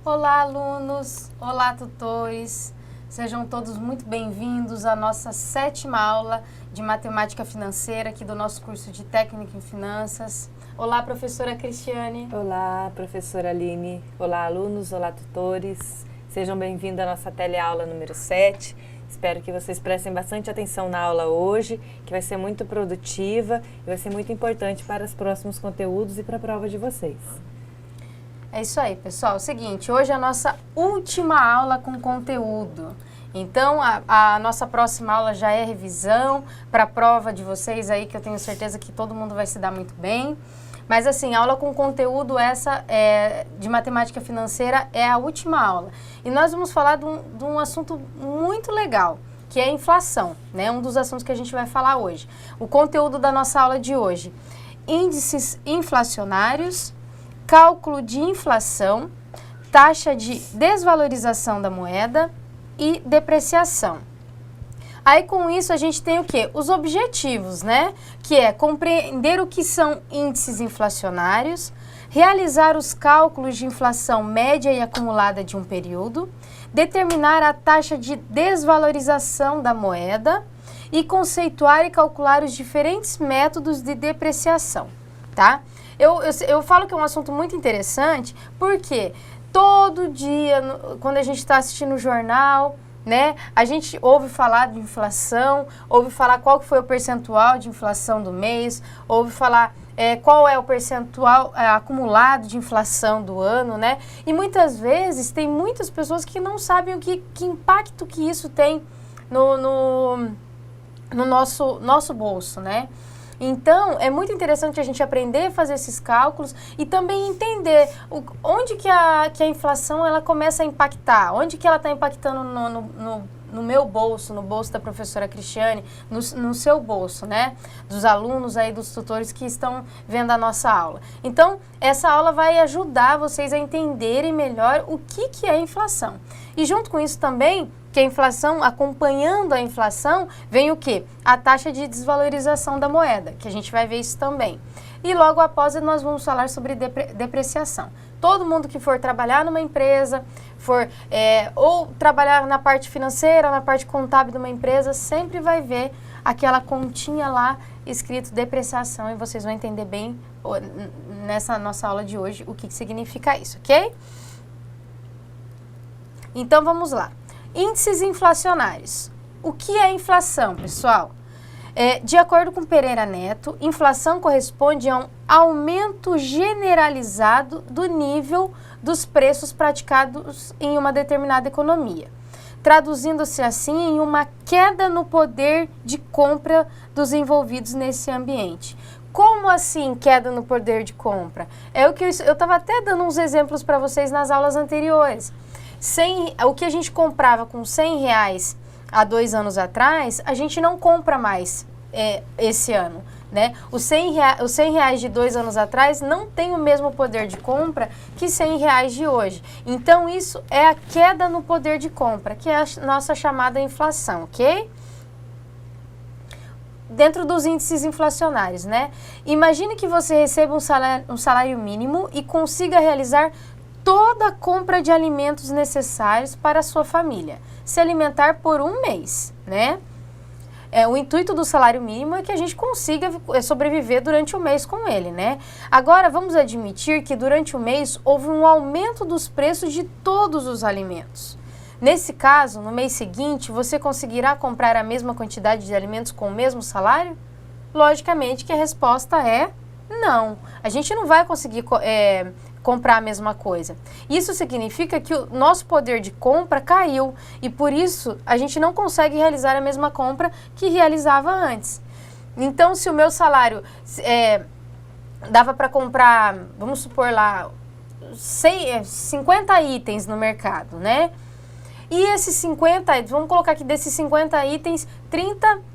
Olá, alunos! Olá, tutores! Sejam todos muito bem-vindos à nossa 7ª aula de Matemática Financeira aqui do nosso curso de Técnica em Finanças. Olá, professora Cristiane! Olá, professora Aline! Olá, alunos! Olá, tutores! Sejam bem-vindos à nossa teleaula número 7. Espero que vocês prestem bastante atenção na aula hoje, que vai ser muito produtiva e vai ser muito importante para os próximos conteúdos e para a prova de vocês. É isso aí, pessoal. É o seguinte, hoje é a nossa última aula com conteúdo. Então, a nossa próxima aula já é revisão para a prova de vocês aí, que eu tenho certeza que todo mundo vai se dar muito bem. Mas assim, aula com conteúdo essa de matemática financeira é a última aula. E nós vamos falar de um assunto muito legal, que é a inflação, né? Um dos assuntos que a gente vai falar hoje. O conteúdo da nossa aula de hoje: índices inflacionários, cálculo de inflação, taxa de desvalorização da moeda e depreciação. Aí com isso a gente tem o quê? Os objetivos, né? Que é compreender o que são índices inflacionários, realizar os cálculos de inflação média e acumulada de um período, determinar a taxa de desvalorização da moeda e conceituar e calcular os diferentes métodos de depreciação, tá? Eu falo que é um assunto muito interessante porque todo dia, quando a gente está assistindo o jornal, né, a gente ouve falar de inflação, ouve falar qual que foi o percentual de inflação do mês, ouve falar qual é o percentual acumulado de inflação do ano, né? E muitas vezes tem muitas pessoas que não sabem que impacto que isso tem no nosso bolso, né? Então, é muito interessante a gente aprender a fazer esses cálculos e também entender onde que a inflação ela começa a impactar, onde que ela está impactando no meu bolso, no bolso da professora Cristiane, no seu bolso, né? Dos alunos aí, dos tutores que estão vendo a nossa aula. Então, essa aula vai ajudar vocês a entenderem melhor o que é inflação. E junto com isso também, que a inflação, acompanhando a inflação, vem o quê? A taxa de desvalorização da moeda, que a gente vai ver isso também. E logo após nós vamos falar sobre depreciação. Todo mundo que for trabalhar numa empresa, ou trabalhar na parte financeira, na parte contábil de uma empresa, sempre vai ver aquela continha lá escrito depreciação e vocês vão entender bem nessa nossa aula de hoje o que significa isso, ok? Então vamos lá. Índices inflacionários. O que é inflação, pessoal? De acordo com Pereira Neto, inflação corresponde a um aumento generalizado do nível dos preços praticados em uma determinada economia, traduzindo-se assim em uma queda no poder de compra dos envolvidos nesse ambiente. Como assim queda no poder de compra? Eu estava até dando uns exemplos para vocês nas aulas anteriores. O que a gente comprava com R$100 há 2 anos atrás, a gente não compra mais esse ano, né? Os R$100 de 2 anos atrás não tem o mesmo poder de compra que R$100 de hoje. Então, isso é a queda no poder de compra, que é a nossa chamada inflação, ok? Dentro dos índices inflacionários, né? Imagine que você receba um salário mínimo e consiga realizar toda a compra de alimentos necessários para a sua família, se alimentar por um mês, né? O intuito do salário mínimo é que a gente consiga sobreviver durante o mês com ele, né? Agora, vamos admitir que durante o mês houve um aumento dos preços de todos os alimentos. Nesse caso, no mês seguinte, você conseguirá comprar a mesma quantidade de alimentos com o mesmo salário? Logicamente que a resposta é não. A gente não vai conseguir comprar a mesma coisa. Isso significa que o nosso poder de compra caiu e por isso a gente não consegue realizar a mesma compra que realizava antes. Então, se o meu salário dava para comprar, vamos supor lá, 50 itens no mercado, né? E esses 50, vamos colocar que desses 50 itens, 30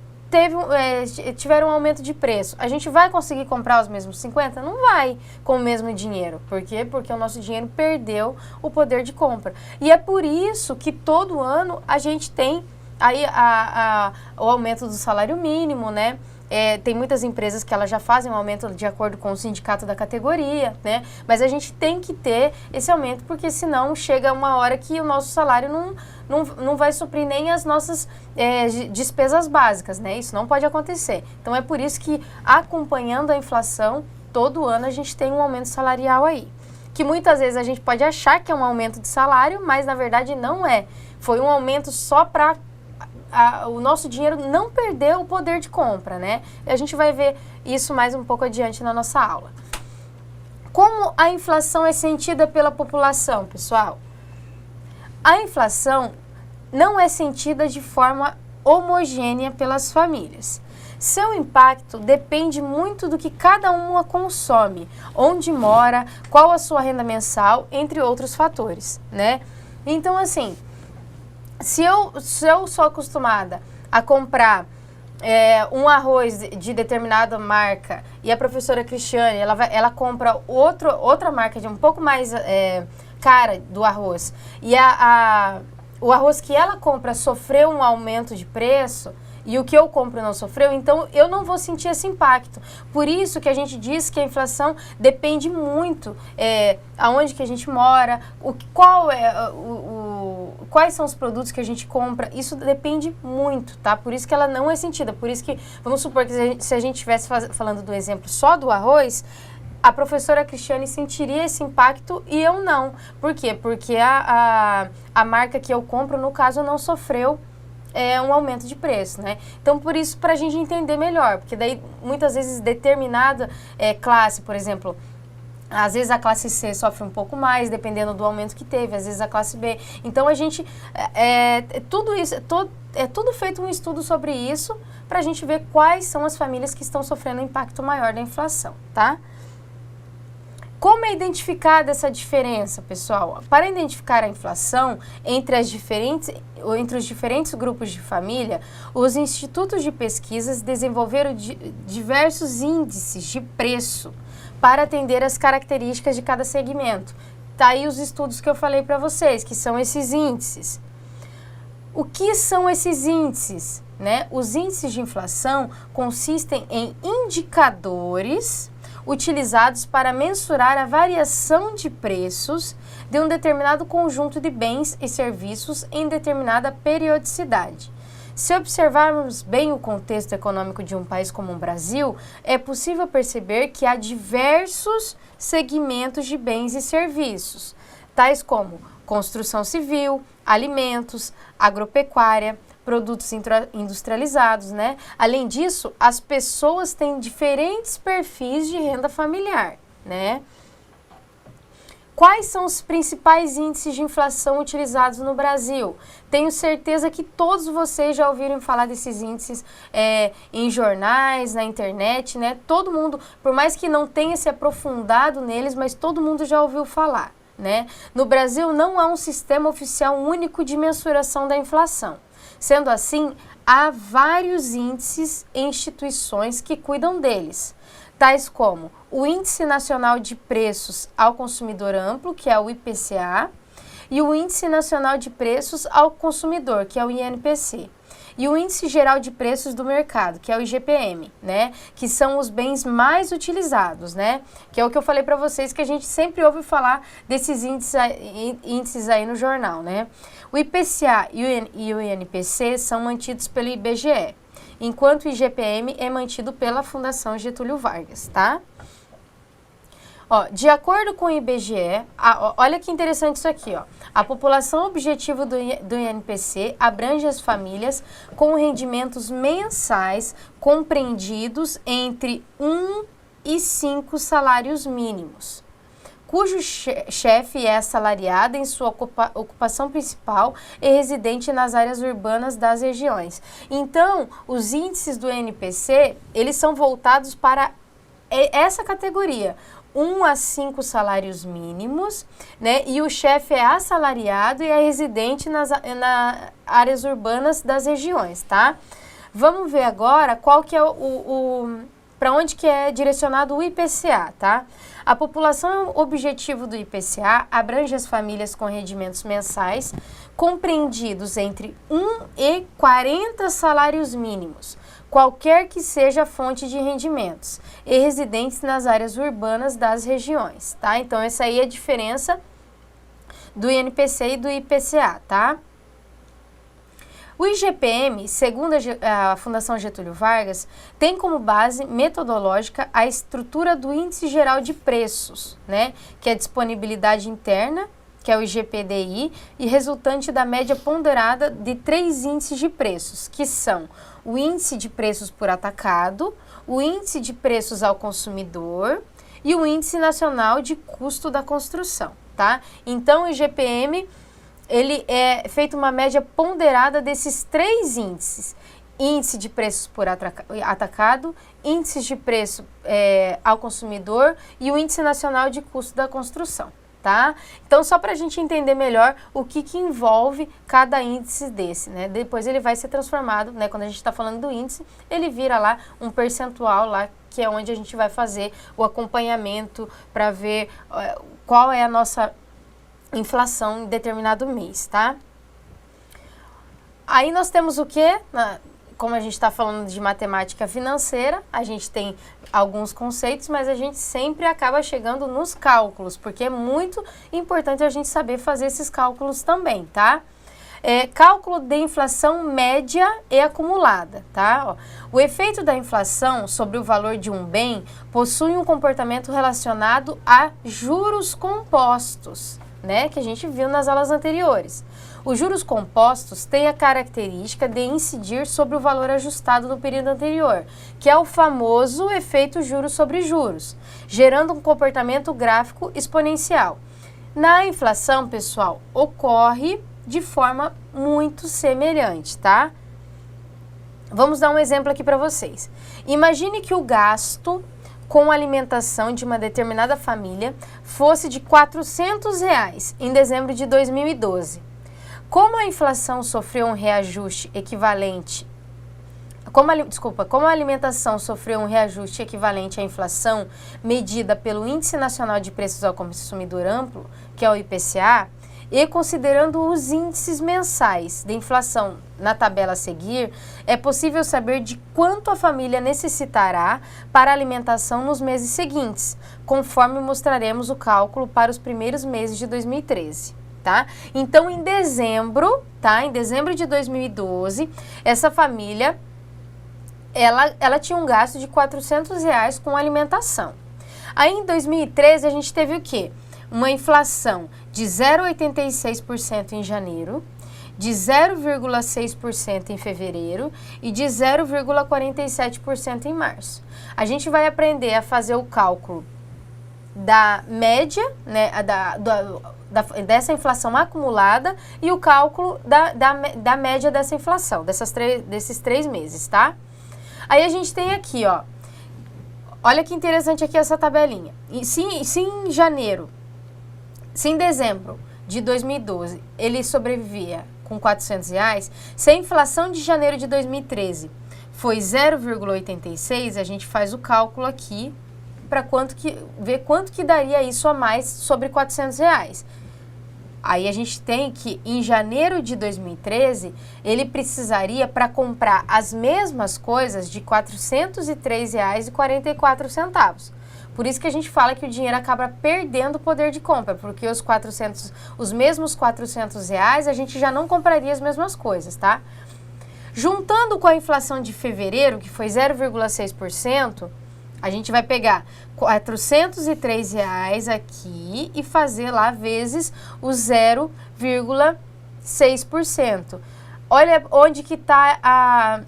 tiveram um aumento de preço. A gente vai conseguir comprar os mesmos 50? Não vai com o mesmo dinheiro. Por quê? Porque o nosso dinheiro perdeu o poder de compra. E é por isso que todo ano a gente tem aí o aumento do salário mínimo, né? tem muitas empresas que elas já fazem um aumento de acordo com o sindicato da categoria, né? Mas a gente tem que ter esse aumento, porque senão chega uma hora que o nosso salário não vai suprir nem as nossas despesas básicas, né? Isso não pode acontecer. Então é por isso que, acompanhando a inflação, todo ano a gente tem um aumento salarial aí. Que muitas vezes a gente pode achar que é um aumento de salário, mas na verdade não é. Foi um aumento só para o nosso dinheiro não perder o poder de compra, né? E a gente vai ver isso mais um pouco adiante na nossa aula. Como a inflação é sentida pela população, pessoal? A inflação não é sentida de forma homogênea pelas famílias. Seu impacto depende muito do que cada uma consome, onde mora, qual a sua renda mensal, entre outros fatores, né? Então, assim, se eu sou acostumada a comprar um arroz de determinada marca e a professora Cristiane, ela compra outra marca de um pouco mais cara do arroz, e o arroz que ela compra sofreu um aumento de preço, e o que eu compro não sofreu, então eu não vou sentir esse impacto. Por isso que a gente diz que a inflação depende muito aonde que a gente mora, quais são os produtos que a gente compra, isso depende muito, tá? Por isso que ela não é sentida. Por isso que, vamos supor que se a gente estivesse falando do exemplo só do arroz, a professora Cristiane sentiria esse impacto e eu não. Por quê? Porque a marca que eu compro, no caso, não sofreu um aumento de preço, né? Então, por isso, para a gente entender melhor, porque daí, muitas vezes, determinada classe, por exemplo, às vezes a classe C sofre um pouco mais, dependendo do aumento que teve, às vezes a classe B. Então, a gente, tudo isso, é tudo feito um estudo sobre isso, para a gente ver quais são as famílias que estão sofrendo o impacto maior da inflação, tá? Como é identificada essa diferença, pessoal? Para identificar a inflação entre os diferentes grupos de família, os institutos de pesquisas desenvolveram diversos índices de preço para atender as características de cada segmento. Tá aí os estudos que eu falei para vocês, que são esses índices. O que são esses índices, né? Os índices de inflação consistem em indicadores utilizados para mensurar a variação de preços de um determinado conjunto de bens e serviços em determinada periodicidade. Se observarmos bem o contexto econômico de um país como o Brasil, é possível perceber que há diversos segmentos de bens e serviços, tais como construção civil, alimentos, agropecuária, produtos industrializados, né? Além disso, as pessoas têm diferentes perfis de renda familiar, né? Quais são os principais índices de inflação utilizados no Brasil? Tenho certeza que todos vocês já ouviram falar desses índices em jornais, na internet, né? Todo mundo, por mais que não tenha se aprofundado neles, mas todo mundo já ouviu falar, né? No Brasil não há um sistema oficial único de mensuração da inflação. Sendo assim, há vários índices e instituições que cuidam deles, tais como o Índice Nacional de Preços ao Consumidor Amplo, que é o IPCA, e o Índice Nacional de Preços ao Consumidor, que é o INPC, e o Índice Geral de Preços do Mercado, que é o IGPM, né? Que são os bens mais utilizados, né? Que é o que eu falei para vocês, que a gente sempre ouve falar desses índices aí no jornal, né? O IPCA e o INPC são mantidos pelo IBGE, enquanto o IGPM é mantido pela Fundação Getúlio Vargas, tá? Ó, de acordo com o IBGE, olha que interessante isso aqui, ó. A população objetiva do INPC abrange as famílias com rendimentos mensais compreendidos entre 1 e 5 salários mínimos, cujo chefe é assalariado em sua ocupação principal e residente nas áreas urbanas das regiões. Então, os índices do INPC, eles são voltados para essa categoria, 1 a 5 salários mínimos, né? E o chefe é assalariado e é residente nas áreas urbanas das regiões, tá? Vamos ver agora qual que é para onde que é direcionado o IPCA, tá? A população objetivo do IPCA abrange as famílias com rendimentos mensais compreendidos entre 1 e 40 salários mínimos, qualquer que seja a fonte de rendimentos, e residentes nas áreas urbanas das regiões, tá? Então, essa aí é a diferença do INPC e do IPCA, tá? O IGPM, segundo a Fundação Getúlio Vargas, tem como base metodológica a estrutura do Índice Geral de Preços, né? Que é a disponibilidade interna, que é o IGPDI, e resultante da média ponderada de 3 índices de preços, que são o Índice de Preços por Atacado, o Índice de Preços ao Consumidor e o Índice Nacional de Custo da Construção, tá? Então, o IGPM, ele é feito uma média ponderada desses 3 índices. Índice de preços por atacado, índices de preço ao consumidor e o Índice Nacional de Custo da Construção, tá? Então, só para a gente entender melhor o que envolve cada índice desse, né? Depois ele vai ser transformado, né? Quando a gente está falando do índice, ele vira lá um percentual lá, que é onde a gente vai fazer o acompanhamento para ver qual é a nossa inflação em determinado mês, tá? Aí nós temos o quê? Como a gente está falando de matemática financeira, a gente tem alguns conceitos, mas a gente sempre acaba chegando nos cálculos, porque é muito importante a gente saber fazer esses cálculos também, tá? Cálculo de inflação média e acumulada, tá? Ó, o efeito da inflação sobre o valor de um bem possui um comportamento relacionado a juros compostos, né? Que a gente viu nas aulas anteriores. Os juros compostos têm a característica de incidir sobre o valor ajustado no período anterior, que é o famoso efeito juros sobre juros, gerando um comportamento gráfico exponencial. Na inflação, pessoal, ocorre de forma muito semelhante, tá? Vamos dar um exemplo aqui para vocês. Imagine que o gasto com alimentação de uma determinada família fosse de R$400 em dezembro de 2012. Como a inflação sofreu um reajuste equivalente, como a alimentação sofreu um reajuste equivalente à inflação medida pelo Índice Nacional de Preços ao Consumidor Amplo, que é o IPCA, e considerando os índices mensais de inflação na tabela a seguir, é possível saber de quanto a família necessitará para a alimentação nos meses seguintes, conforme mostraremos o cálculo para os primeiros meses de 2013. Tá? Então, em dezembro, tá? Em dezembro de 2012, essa família, ela tinha um gasto de R$400 com alimentação. Aí, em 2013, a gente teve o quê? Uma inflação de 0,86% em janeiro, de 0,6% em fevereiro e de 0,47% em março. A gente vai aprender a fazer o cálculo da média, né, dessa inflação acumulada e o cálculo da média dessa inflação, desses 3 meses, tá? Aí a gente tem aqui, ó, olha que interessante aqui essa tabelinha. Se em janeiro, se em dezembro de 2012 ele sobrevivia com R$400, se a inflação de janeiro de 2013 foi 0,86, a gente faz o cálculo aqui para ver quanto que daria isso a mais sobre R$400. Aí a gente tem que em janeiro de 2013 ele precisaria para comprar as mesmas coisas de R$403,44. Por isso que a gente fala que o dinheiro acaba perdendo o poder de compra, porque os mesmos R$400 a gente já não compraria as mesmas coisas, tá? Juntando com a inflação de fevereiro, que foi 0,6%, a gente vai pegar R$403 aqui e fazer lá vezes o 0,6%. Olha onde que está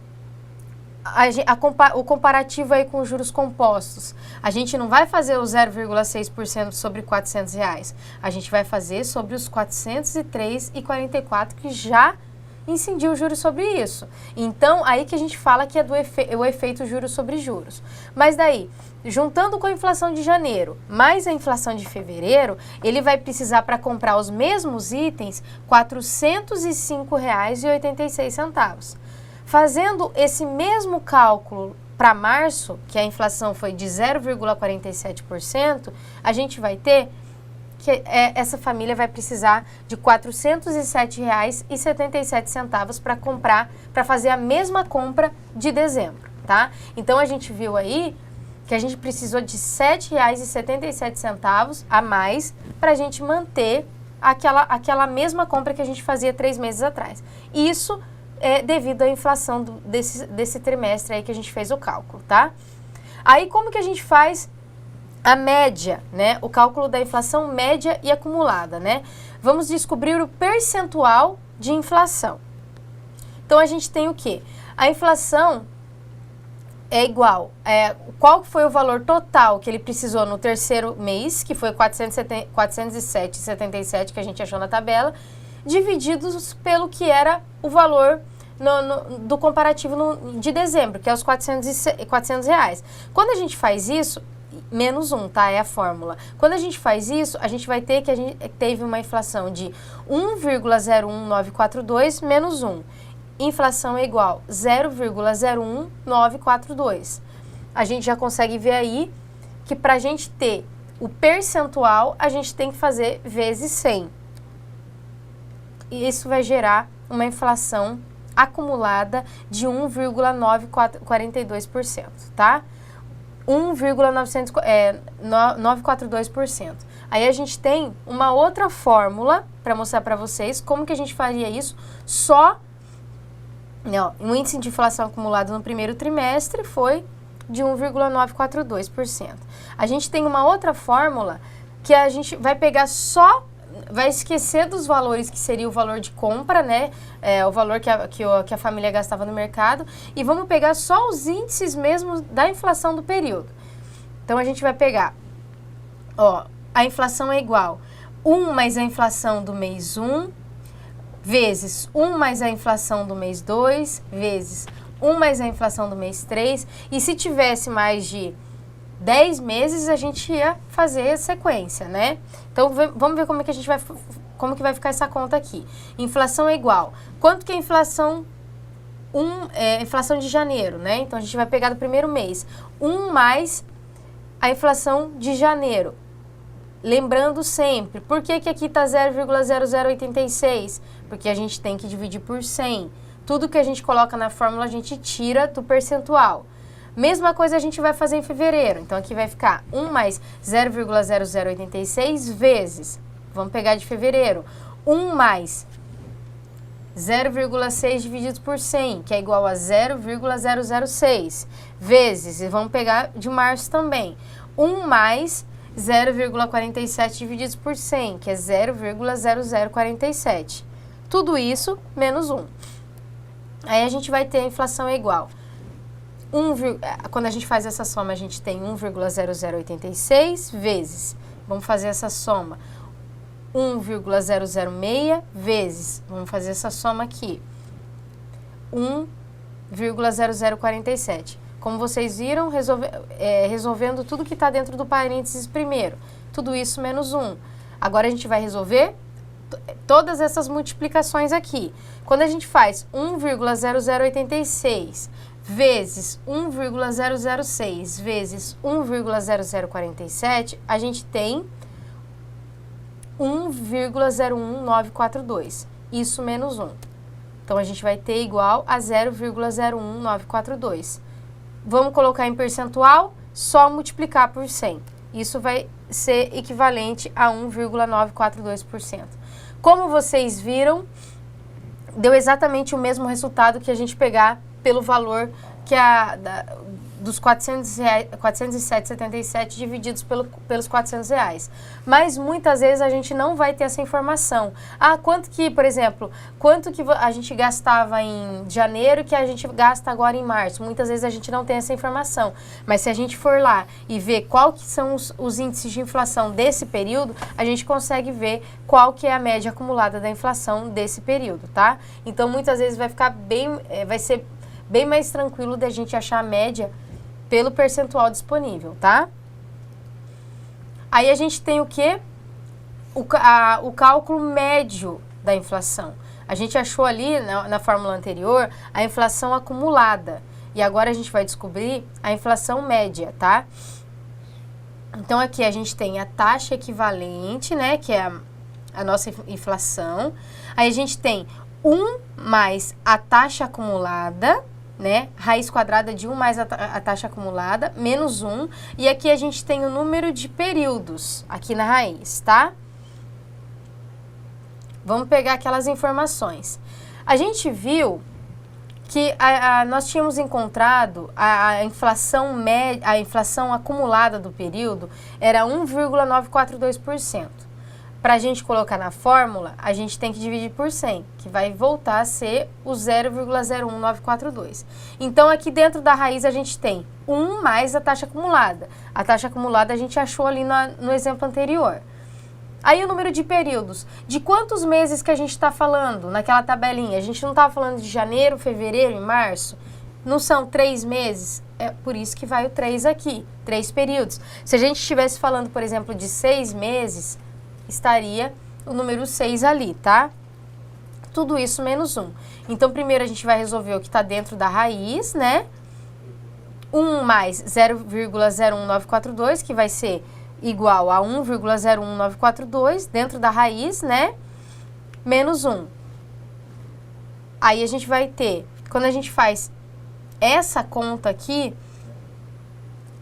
o comparativo aí com os juros compostos. A gente não vai fazer o 0,6% sobre R$400. A gente vai fazer sobre os R$403,44 que já incidiu o juros sobre isso. Então, aí que a gente fala que é o efeito juros sobre juros. Mas daí, juntando com a inflação de janeiro, mais a inflação de fevereiro, ele vai precisar para comprar os mesmos itens R$405,86. Fazendo esse mesmo cálculo para março, que a inflação foi de 0,47%, a gente vai ter que essa família vai precisar de R$407,77 para comprar, para fazer a mesma compra de dezembro. tá? Então, a gente viu aí que a gente precisou de R$ 7,77 a mais para a gente manter aquela mesma compra que a gente fazia 3 meses atrás. Isso é devido à inflação desse trimestre aí que a gente fez o cálculo, tá? Aí, como que a gente faz a média, né? O cálculo da inflação média e acumulada, né? Vamos descobrir o percentual de inflação. Então, a gente tem o quê? A inflação é igual, qual foi o valor total que ele precisou no terceiro mês, que foi 407,77 que a gente achou na tabela, divididos pelo que era o valor do comparativo de dezembro, que é os R$400. Quando a gente faz isso, menos 1, tá? É a fórmula. Quando a gente faz isso, a gente vai ter que a gente teve uma inflação de 1,01942 menos 1. Inflação é igual 0,01942. A gente já consegue ver aí que para a gente ter o percentual, a gente tem que fazer vezes 100. E isso vai gerar uma inflação acumulada de 1,942%, tá? 1,942%. Aí a gente tem uma outra fórmula para mostrar para vocês como que a gente faria isso só. Não, o índice de inflação acumulado no primeiro trimestre foi de 1,942%. A gente tem uma outra fórmula que a gente vai pegar só, vai esquecer dos valores que seria o valor de compra, né? O valor que a família gastava no mercado, e vamos pegar só os índices mesmo da inflação do período. Então, a gente vai pegar, a inflação é igual 1 mais a inflação do mês 1, vezes 1 mais a inflação do mês 2, vezes 1 mais a inflação do mês 3. E se tivesse mais de 10 meses, a gente ia fazer a sequência, né? Então, vamos ver como que vai ficar essa conta aqui. Inflação é igual. Quanto que é a inflação? Inflação de janeiro, né? Então, a gente vai pegar do primeiro mês. 1 mais a inflação de janeiro. Lembrando sempre, por que aqui está 0,0086? Porque a gente tem que dividir por 100. Tudo que a gente coloca na fórmula, a gente tira do percentual. Mesma coisa a gente vai fazer em fevereiro. Então, aqui vai ficar 1 mais 0,0086 vezes, vamos pegar de fevereiro, 1 mais 0,6 dividido por 100, que é igual a 0,006, vezes, e vamos pegar de março também, 1 mais 0,47 divididos por 100, que é 0,0047. Tudo isso menos 1. Aí a gente vai ter a inflação é igual. Quando a gente faz essa soma, a gente tem 1,0086 vezes, vamos fazer essa soma, 1,006 vezes, vamos fazer essa soma aqui, 1,0047. Como vocês viram, resolvendo tudo que está dentro do parênteses primeiro. Tudo isso menos 1. Agora a gente vai resolver todas essas multiplicações aqui. Quando a gente faz 1,0086 vezes 1,006 vezes 1,0047, a gente tem 1,01942. Isso menos 1. Então, a gente vai ter igual a 0,01942. Vamos colocar em percentual, só multiplicar por 100. Isso vai ser equivalente a 1,942%. Como vocês viram, deu exatamente o mesmo resultado que a gente pegar pelo valor que dos R$ 407,77 divididos pelos R$400. Mas muitas vezes a gente não vai ter essa informação. Quanto que, por exemplo, a gente gastava em janeiro que a gente gasta agora em março? Muitas vezes a gente não tem essa informação. Mas se a gente for lá e ver qual que são os índices de inflação desse período, a gente consegue ver qual que é a média acumulada da inflação desse período, tá? Então, muitas vezes vai ficar vai ser bem mais tranquilo da gente achar a média pelo percentual disponível, tá? Aí a gente tem o quê? O cálculo médio da inflação. A gente achou ali, na fórmula anterior, a inflação acumulada. E agora a gente vai descobrir a inflação média, tá? Então, aqui a gente tem a taxa equivalente, né? Que é a nossa inflação. Aí a gente tem 1 mais a taxa acumulada, né? Raiz quadrada de 1 mais a taxa acumulada, menos 1. E aqui a gente tem o número de períodos aqui na raiz, tá? Vamos pegar aquelas informações. A gente viu que nós tínhamos encontrado a inflação média, a inflação acumulada do período era 1,942%. Para a gente colocar na fórmula, a gente tem que dividir por 100, que vai voltar a ser o 0,01942. Então, aqui dentro da raiz a gente tem 1 mais a taxa acumulada. A taxa acumulada a gente achou ali no exemplo anterior. Aí o número de períodos. De quantos meses que a gente está falando naquela tabelinha? A gente não estava falando de janeiro, fevereiro e março? Não são 3 meses? É por isso que vai o 3 aqui, 3 períodos. Se a gente estivesse falando, por exemplo, de 6 meses, estaria o número 6 ali, tá? Tudo isso menos 1. Então, primeiro a gente vai resolver o que está dentro da raiz, né? 1 mais 0,01942, que vai ser igual a 1,01942 dentro da raiz, né? Menos 1. Aí a gente vai ter, quando a gente faz essa conta aqui,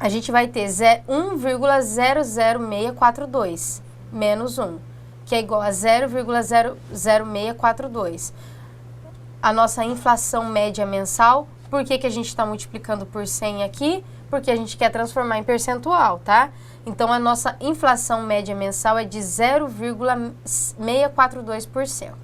a gente vai ter 1,00642 menos 1, que é igual a 0,00642. A nossa inflação média mensal, por que que a gente está multiplicando por 100 aqui? Porque a gente quer transformar em percentual, tá? Então, a nossa inflação média mensal é de 0,642%,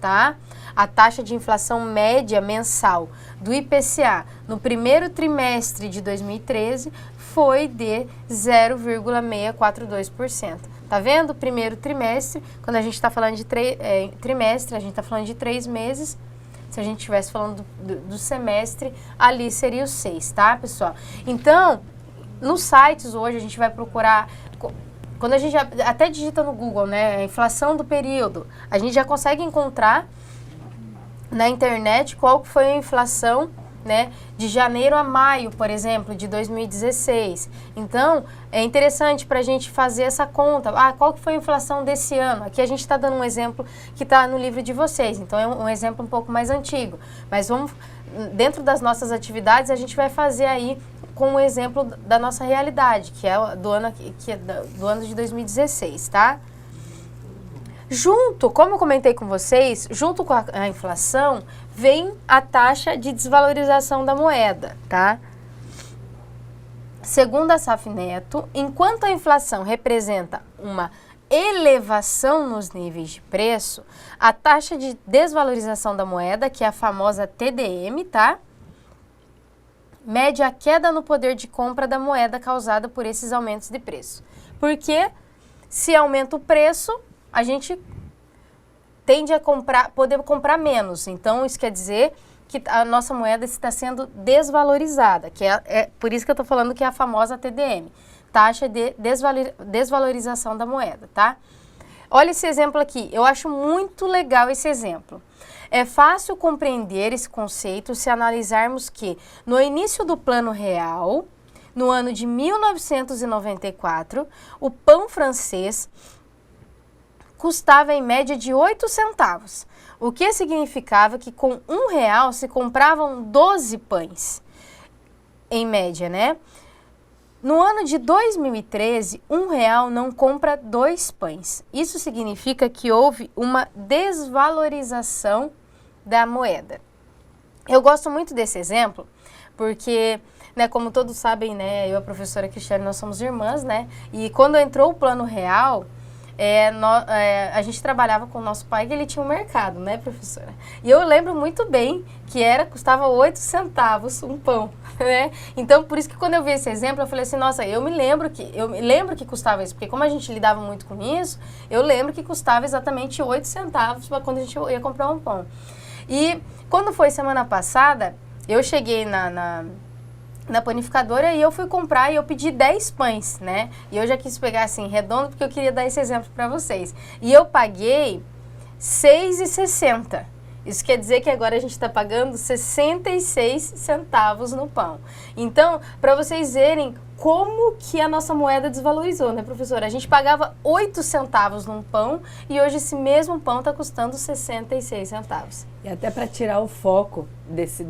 tá? A taxa de inflação média mensal do IPCA no primeiro trimestre de 2013 foi de 0,642%. Tá vendo? Primeiro trimestre, quando a gente está falando de trimestre, a gente está falando de 3 meses. Se a gente estivesse falando do semestre, ali seria o 6, tá, pessoal? Então, nos sites hoje a gente vai procurar, quando a gente até digita no Google, né, a inflação do período, a gente já consegue encontrar na internet qual foi a inflação, né, de janeiro a maio, por exemplo, de 2016. Então, é interessante para a gente fazer essa conta. Qual que foi a inflação desse ano? Aqui a gente está dando um exemplo que está no livro de vocês, então é um exemplo um pouco mais antigo. Mas vamos, dentro das nossas atividades, a gente vai fazer aí com o exemplo da nossa realidade, que é do ano de 2016, tá? Junto, como eu comentei com vocês, junto com a inflação, vem a taxa de desvalorização da moeda, tá? Segundo a Saf Neto, enquanto a inflação representa uma elevação nos níveis de preço, a taxa de desvalorização da moeda, que é a famosa TDM, tá? Mede a queda no poder de compra da moeda causada por esses aumentos de preço. Porque se aumenta o preço, a gente tende a poder comprar menos. Então, isso quer dizer que a nossa moeda está sendo desvalorizada, que é por isso que eu estou falando que é a famosa TDM, taxa de desvalorização da moeda, tá? Olha esse exemplo aqui, eu acho muito legal esse exemplo. É fácil compreender esse conceito se analisarmos que, no início do Plano Real, no ano de 1994, o pão francês custava em média de 8 centavos, o que significava que com R$1 se compravam 12 pães, em média, né? No ano de 2013, R$1 não compra 2 pães. Isso significa que houve uma desvalorização da moeda. Eu gosto muito desse exemplo, porque, né, como todos sabem, né, eu e a professora Cristiane, nós somos irmãs, né? E quando entrou o Plano Real, a gente trabalhava com o nosso pai, que ele tinha um mercado, né, professora? E eu lembro muito bem que custava 8 centavos um pão, né? Então, por isso que quando eu vi esse exemplo, eu falei assim, nossa, eu me lembro que custava isso, porque como a gente lidava muito com isso, eu lembro que custava exatamente 8 centavos quando a gente ia comprar um pão. E quando foi semana passada, eu cheguei na panificadora e eu fui comprar e eu pedi 10 pães, né? E eu já quis pegar assim, redondo, porque eu queria dar esse exemplo para vocês. E eu paguei R$6,60. Isso quer dizer que agora a gente está pagando 66 centavos no pão. Então, para vocês verem como que a nossa moeda desvalorizou, né, professora? A gente pagava 8 centavos num pão e hoje esse mesmo pão está custando 66 centavos. E até para tirar o foco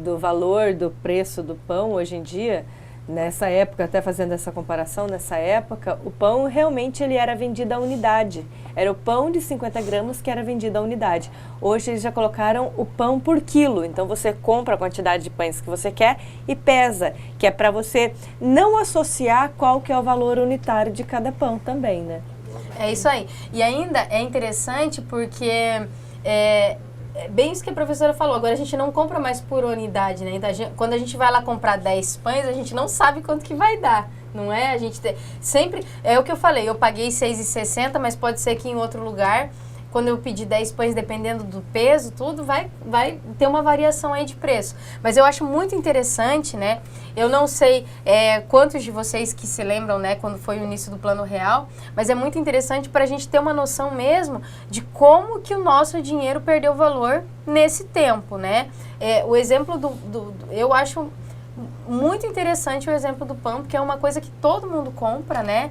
do valor do preço do pão hoje em dia, nessa época, até fazendo essa comparação, nessa época, o pão realmente ele era vendido à unidade. Era o pão de 50 gramas que era vendido à unidade. Hoje eles já colocaram o pão por quilo. Então você compra a quantidade de pães que você quer e pesa, que é para você não associar qual que é o valor unitário de cada pão também, né? É isso aí. E ainda é interessante porque é bem isso que a professora falou. Agora a gente não compra mais por unidade, né? Então, quando a gente vai lá comprar 10 pães, a gente não sabe quanto que vai dar, não é? A gente sempre, é o que eu falei, eu paguei R$6,60, mas pode ser que em outro lugar, quando eu pedir 10 pães, dependendo do peso, tudo vai ter uma variação aí de preço. Mas eu acho muito interessante, né? Eu não sei quantos de vocês que se lembram, né, quando foi o início do Plano Real, mas é muito interessante para a gente ter uma noção mesmo de como que o nosso dinheiro perdeu valor nesse tempo, né? O exemplo eu acho muito interessante o exemplo do pão, porque é uma coisa que todo mundo compra, né?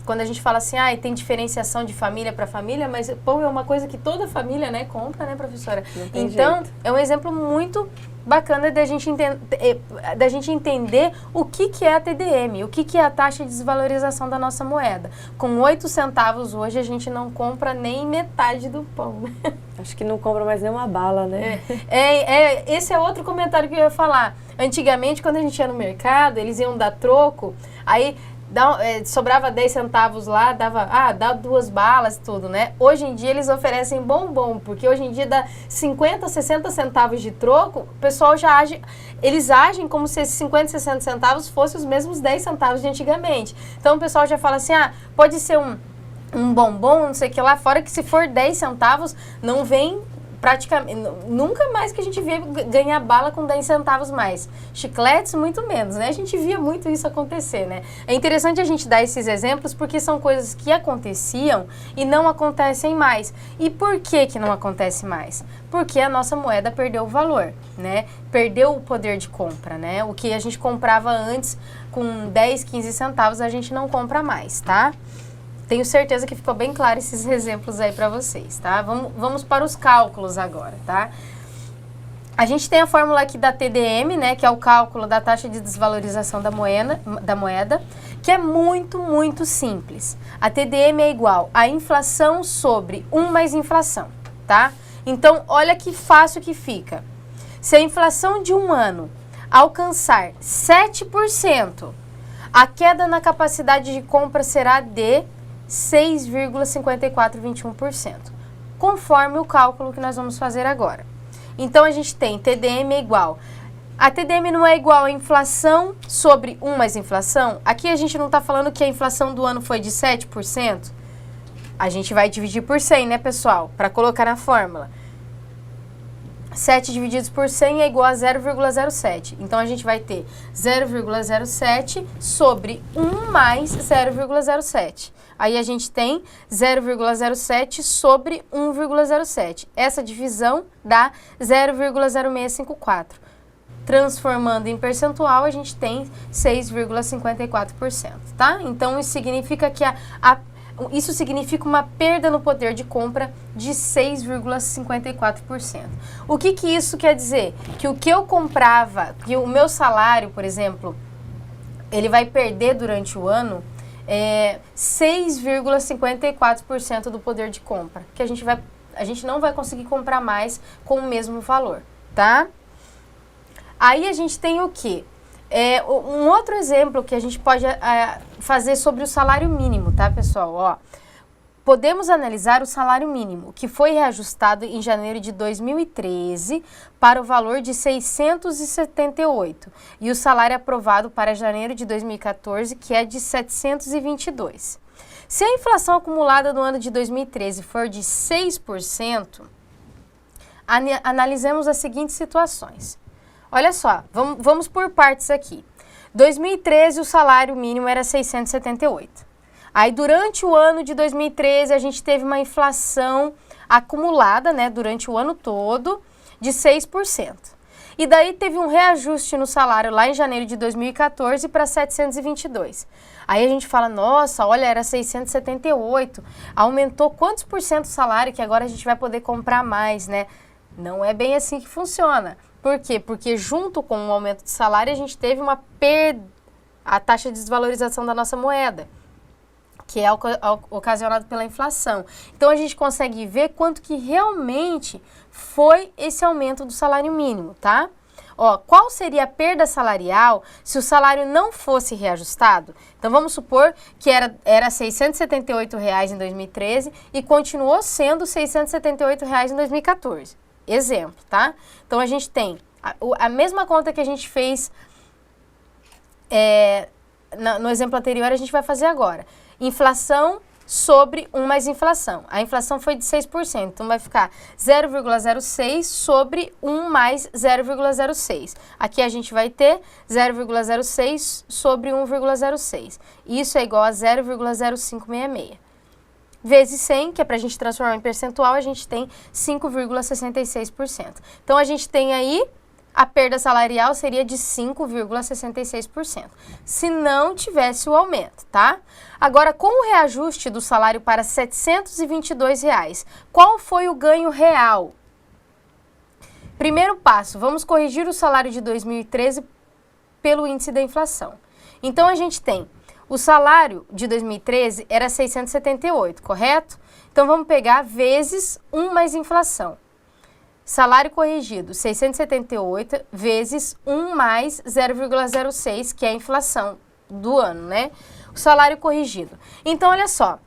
Quando a gente fala assim, tem diferenciação de família para família, mas pão é uma coisa que toda família, né, compra, né, professora? Então, é um exemplo muito bacana da gente entender o que é a TDM, o que é a taxa de desvalorização da nossa moeda. Com 8 centavos hoje, a gente não compra nem metade do pão. Acho que não compra mais nem uma bala, né? Esse é outro comentário que eu ia falar. Antigamente, quando a gente ia no mercado, eles iam dar troco, aí sobrava 10 centavos lá, dá 2 balas e tudo, né? Hoje em dia eles oferecem bombom, porque hoje em dia dá 50, 60 centavos de troco, o pessoal já eles agem como se esses 50, 60 centavos fossem os mesmos 10 centavos de antigamente. Então o pessoal já fala assim, pode ser um bombom, não sei o que lá, fora que se for 10 centavos, não vem praticamente, nunca mais que a gente vê ganhar bala com 10 centavos mais. Chicletes, muito menos, né? A gente via muito isso acontecer, né? É interessante a gente dar esses exemplos porque são coisas que aconteciam e não acontecem mais. E por que não acontece mais? Porque a nossa moeda perdeu o valor, né? Perdeu o poder de compra, né? O que a gente comprava antes com 10, 15 centavos, a gente não compra mais, tá? Tenho certeza que ficou bem claro esses exemplos aí para vocês, tá? Vamos para os cálculos agora, tá? A gente tem a fórmula aqui da TDM, né? Que é o cálculo da taxa de desvalorização da moeda, que é muito, muito simples. A TDM é igual a inflação sobre 1 mais inflação, tá? Então, olha que fácil que fica. Se a inflação de um ano alcançar 7%, a queda na capacidade de compra será de 6,5421%, conforme o cálculo que nós vamos fazer agora. Então, a gente tem TDM é igual. A TDM não é igual a inflação sobre 1 mais inflação. Aqui a gente não está falando que a inflação do ano foi de 7%. A gente vai dividir por 100, né, pessoal? Para colocar na fórmula. 7 divididos por 100 é igual a 0,07. Então, a gente vai ter 0,07 sobre 1 mais 0,07. Aí, a gente tem 0,07 sobre 1,07. Essa divisão dá 0,0654. Transformando em percentual, a gente tem 6,54%, tá? Então, isso significa que isso significa uma perda no poder de compra de 6,54%. O que isso quer dizer? Que o que eu comprava, que o meu salário, por exemplo, ele vai perder durante o ano 6,54% do poder de compra, que a gente não vai conseguir comprar mais com o mesmo valor, tá? Aí a gente tem o quê? Um outro exemplo que a gente pode fazer sobre o salário mínimo, tá, pessoal? Ó, podemos analisar o salário mínimo, que foi reajustado em janeiro de 2013 para o valor de 678, e o salário aprovado para janeiro de 2014, que é de 722. Se a inflação acumulada no ano de 2013 for de 6%, analisemos as seguintes situações. Olha só, vamos por partes aqui. 2013, o salário mínimo era 678. Aí, durante o ano de 2013, a gente teve uma inflação acumulada, né, durante o ano todo, de 6%. E daí teve um reajuste no salário lá em janeiro de 2014 para 722. Aí a gente fala, nossa, olha, era 678, aumentou quantos por cento o salário que agora a gente vai poder comprar mais, né? Não é bem assim que funciona. Por quê? Porque junto com o aumento de salário a gente teve uma perda, a taxa de desvalorização da nossa moeda, que é ocasionado pela inflação. Então a gente consegue ver quanto que realmente foi esse aumento do salário mínimo, tá? Ó, qual seria a perda salarial se o salário não fosse reajustado? Então vamos supor que era R$ 678 em 2013 e continuou sendo R$ 678 em 2014. Exemplo, tá? Então a gente tem a mesma conta que a gente fez no exemplo anterior, a gente vai fazer agora. Inflação sobre 1 mais inflação. A inflação foi de 6%, então vai ficar 0,06 sobre 1 mais 0,06. Aqui a gente vai ter 0,06 sobre 1,06. Isso é igual a 0,0566. Vezes 100, que é para a gente transformar em percentual, a gente tem 5,66%. Então, a gente tem aí, a perda salarial seria de 5,66%, se não tivesse o aumento, tá? Agora, com o reajuste do salário para R$ 722, qual foi o ganho real? Primeiro passo, vamos corrigir o salário de 2013 pelo índice da inflação. Então, a gente tem o salário de 2013 era 678, correto? Então, vamos pegar vezes 1 mais inflação. Salário corrigido, 678 vezes 1 mais 0,06, que é a inflação do ano, né? O salário corrigido. Então, olha só.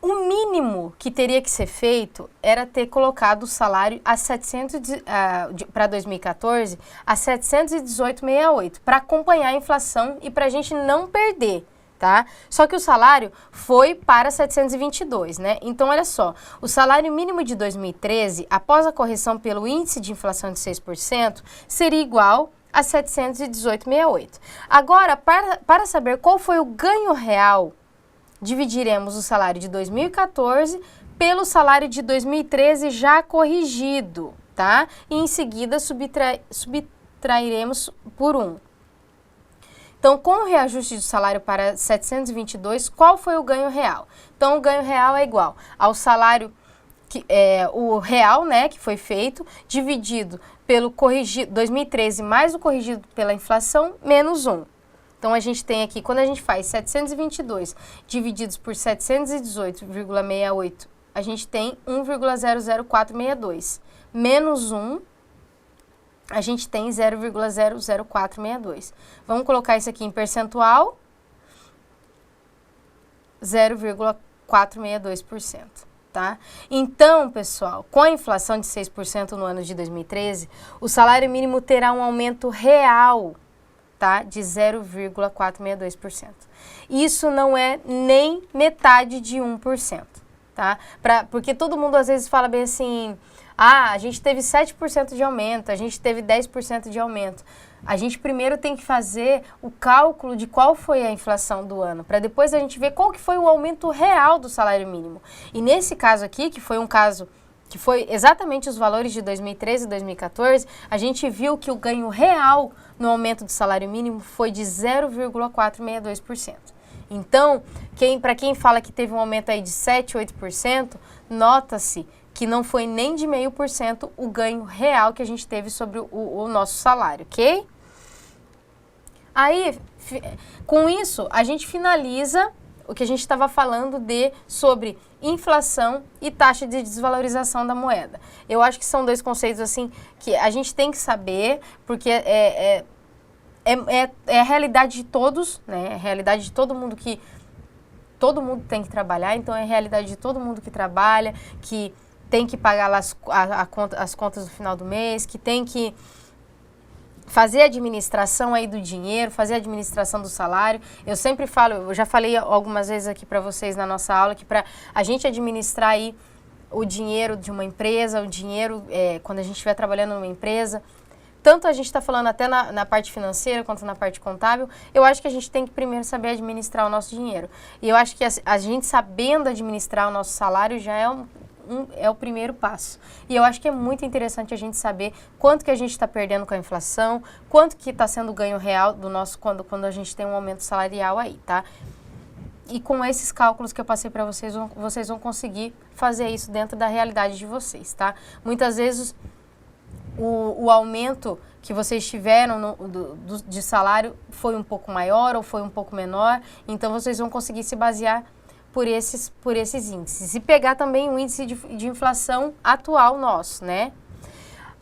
O mínimo que teria que ser feito era ter colocado o salário para 2014 a 718,68 para acompanhar a inflação e para a gente não perder, tá? Só que o salário foi para 722, né? Então, olha só, o salário mínimo de 2013, após a correção pelo índice de inflação de 6%, seria igual a 718,68. Agora, para saber qual foi o ganho real, dividiremos o salário de 2014 pelo salário de 2013 já corrigido, tá? E em seguida subtrairemos por 1. Então, com o reajuste do salário para 722, qual foi o ganho real? Então, o ganho real é igual ao salário, o real, né, que foi feito, dividido pelo corrigido, 2013 mais o corrigido pela inflação, menos 1. Então, a gente tem aqui, quando a gente faz 722 divididos por 718,68, a gente tem 1,00462. Menos 1, a gente tem 0,00462. Vamos colocar isso aqui em percentual, 0,462%, tá? Então, pessoal, com a inflação de 6% no ano de 2013, o salário mínimo terá um aumento real, tá, de 0,462%. Isso não é nem metade de 1%, tá? Porque todo mundo às vezes fala bem assim, a gente teve 7% de aumento, a gente teve 10% de aumento. A gente primeiro tem que fazer o cálculo de qual foi a inflação do ano, para depois a gente ver qual que foi o aumento real do salário mínimo. E nesse caso aqui, que foi um caso que foi exatamente os valores de 2013 e 2014, a gente viu que o ganho real no aumento do salário mínimo foi de 0,462%. Então, para quem fala que teve um aumento aí de 7, 8%, nota-se que não foi nem de 0,5% o ganho real que a gente teve sobre o nosso salário, ok? Aí, com isso, a gente finaliza o que a gente estava falando sobre inflação e taxa de desvalorização da moeda. Eu acho que são dois conceitos assim que a gente tem que saber, porque é a realidade de todos, né? É a realidade de todo mundo todo mundo tem que trabalhar, então é a realidade de todo mundo que trabalha, que tem que pagar lá as contas no final do mês, que tem que fazer a administração aí do dinheiro, fazer a administração do salário. Eu sempre falo, eu já falei algumas vezes aqui para vocês na nossa aula, que para a gente administrar aí o dinheiro de uma empresa, o dinheiro quando a gente estiver trabalhando numa empresa, tanto a gente está falando até na parte financeira quanto na parte contábil, eu acho que a gente tem que primeiro saber administrar o nosso dinheiro. E eu acho que a gente sabendo administrar o nosso salário já é o primeiro passo. E eu acho que é muito interessante a gente saber quanto que a gente está perdendo com a inflação, quanto que está sendo o ganho real do nosso quando a gente tem um aumento salarial aí, tá? E com esses cálculos que eu passei para vocês, vocês vão conseguir fazer isso dentro da realidade de vocês, tá? Muitas vezes o aumento que vocês tiveram de salário foi um pouco maior ou foi um pouco menor, então vocês vão conseguir se basear por esses índices. E pegar também o índice de inflação atual nosso, né?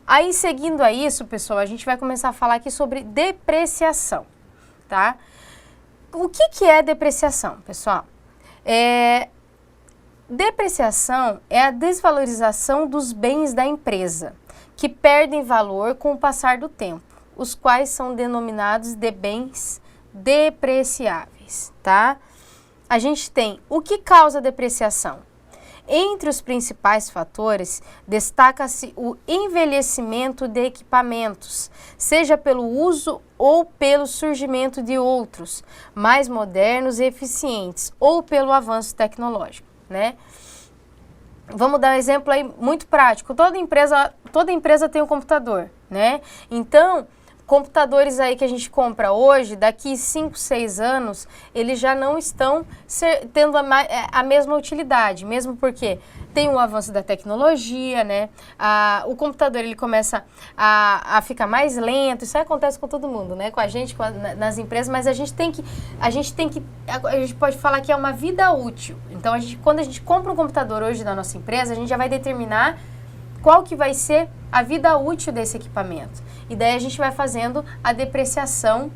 Aí, seguindo a isso, pessoal, a gente vai começar a falar aqui sobre depreciação, tá? O que é depreciação, pessoal? Depreciação é a desvalorização dos bens da empresa, que perdem valor com o passar do tempo, os quais são denominados de bens depreciáveis, tá? A gente tem o que causa depreciação. Entre os principais fatores, destaca-se o envelhecimento de equipamentos, seja pelo uso ou pelo surgimento de outros, mais modernos e eficientes, ou pelo avanço tecnológico, né? Vamos dar um exemplo aí muito prático. Toda empresa tem um computador, né? Então, computadores aí que a gente compra hoje, daqui 5, 6 anos, eles já não estão tendo a mesma utilidade, mesmo porque tem o avanço da tecnologia, né? O computador ele começa a ficar mais lento, isso acontece com todo mundo, né? Com a gente, nas empresas, mas a gente pode falar que é uma vida útil. Então, quando a gente compra um computador hoje na nossa empresa, a gente já vai determinar qual que vai ser a vida útil desse equipamento. E daí a gente vai fazendo a depreciação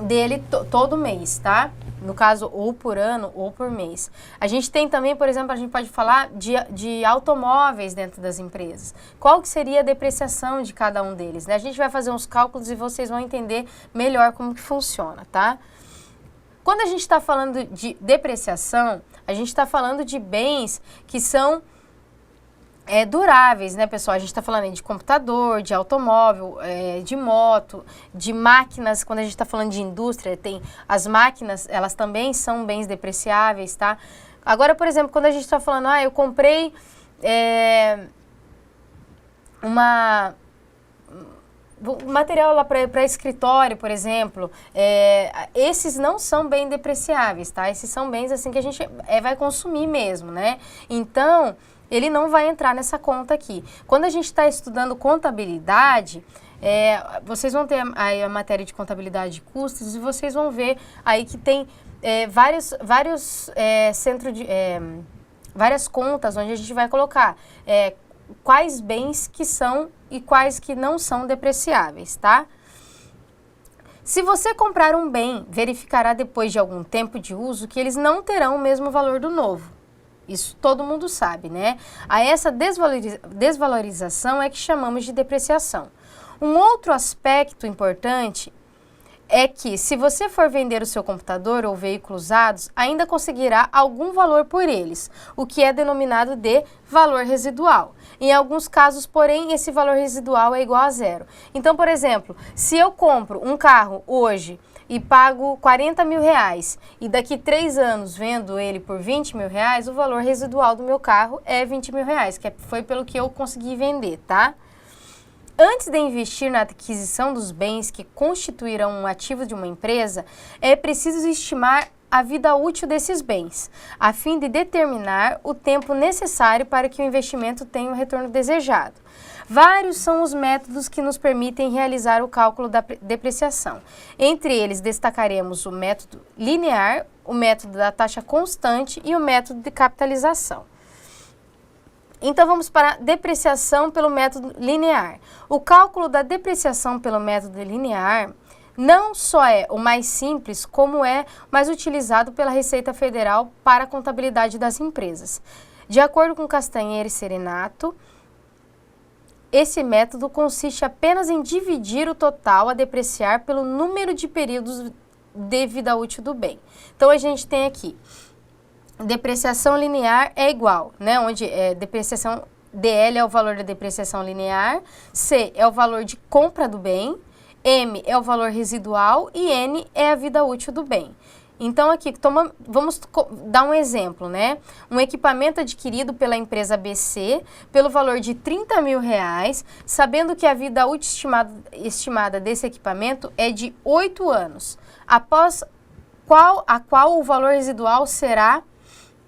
dele todo mês, tá? No caso, ou por ano ou por mês. A gente tem também, por exemplo, a gente pode falar de automóveis dentro das empresas. Qual que seria a depreciação de cada um deles, né? A gente vai fazer uns cálculos e vocês vão entender melhor como que funciona, tá? Quando a gente está falando de depreciação, a gente está falando de bens que são duráveis, né, pessoal? A gente está falando aí de computador, de automóvel, de moto, de máquinas. Quando a gente está falando de indústria, tem as máquinas, elas também são bens depreciáveis, tá? Agora, por exemplo, quando a gente está falando, eu comprei um material lá para escritório, por exemplo, esses não são bens depreciáveis, tá? Esses são bens assim que a gente vai consumir mesmo, né? Então, ele não vai entrar nessa conta aqui. Quando a gente está estudando contabilidade, vocês vão ter aí a matéria de contabilidade de custos e vocês vão ver aí que tem várias contas onde a gente vai colocar quais bens que são e quais que não são depreciáveis, tá? Se você comprar um bem, verificará depois de algum tempo de uso que eles não terão o mesmo valor do novo. Isso todo mundo sabe, né? A essa desvalorização é que chamamos de depreciação. Um outro aspecto importante é que, se você for vender o seu computador ou veículos usados, ainda conseguirá algum valor por eles, o que é denominado de valor residual. Em alguns casos, porém, esse valor residual é igual a zero. Então, por exemplo, se eu compro um carro hoje e pago 40 mil reais e daqui 3 anos vendo ele por 20 mil reais, o valor residual do meu carro é 20 mil reais, que foi pelo que eu consegui vender, tá? Antes de investir na aquisição dos bens que constituirão um ativo de uma empresa, é preciso estimar a vida útil desses bens, a fim de determinar o tempo necessário para que o investimento tenha o retorno desejado. Vários são os métodos que nos permitem realizar o cálculo da depreciação. Entre eles, destacaremos o método linear, o método da taxa constante e o método de capitalização. Então, vamos para a depreciação pelo método linear. O cálculo da depreciação pelo método linear não só é o mais simples, como é o mais utilizado pela Receita Federal para a contabilidade das empresas. De acordo com Castanheira e Serenato, esse método consiste apenas em dividir o total a depreciar pelo número de períodos de vida útil do bem. Então, a gente tem aqui, depreciação linear é igual, né? Onde depreciação DL é o valor da depreciação linear, C é o valor de compra do bem, M é o valor residual e N é a vida útil do bem. Então, aqui, vamos dar um exemplo, né? Um equipamento adquirido pela empresa ABC pelo valor de R$30.000, sabendo que a vida útil estimada desse equipamento é de 8 anos, após a qual o valor residual será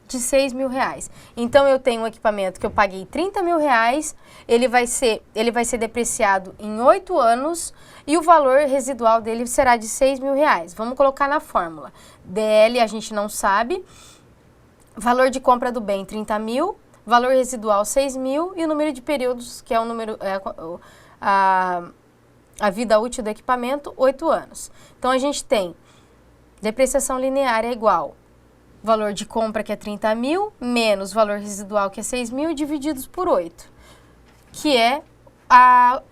de R$6.000. Então, eu tenho um equipamento que eu paguei R$30.000, ele vai ser depreciado em 8 anos e o valor residual dele será de R$6.000. Vamos colocar na fórmula. DL a gente não sabe, valor de compra do bem 30.000, valor residual 6.000 e o número de períodos, que é o número, a vida útil do equipamento, 8 anos. Então, a gente tem depreciação linear é igual valor de compra, que é 30.000, menos valor residual, que é 6.000, divididos por 8, que é a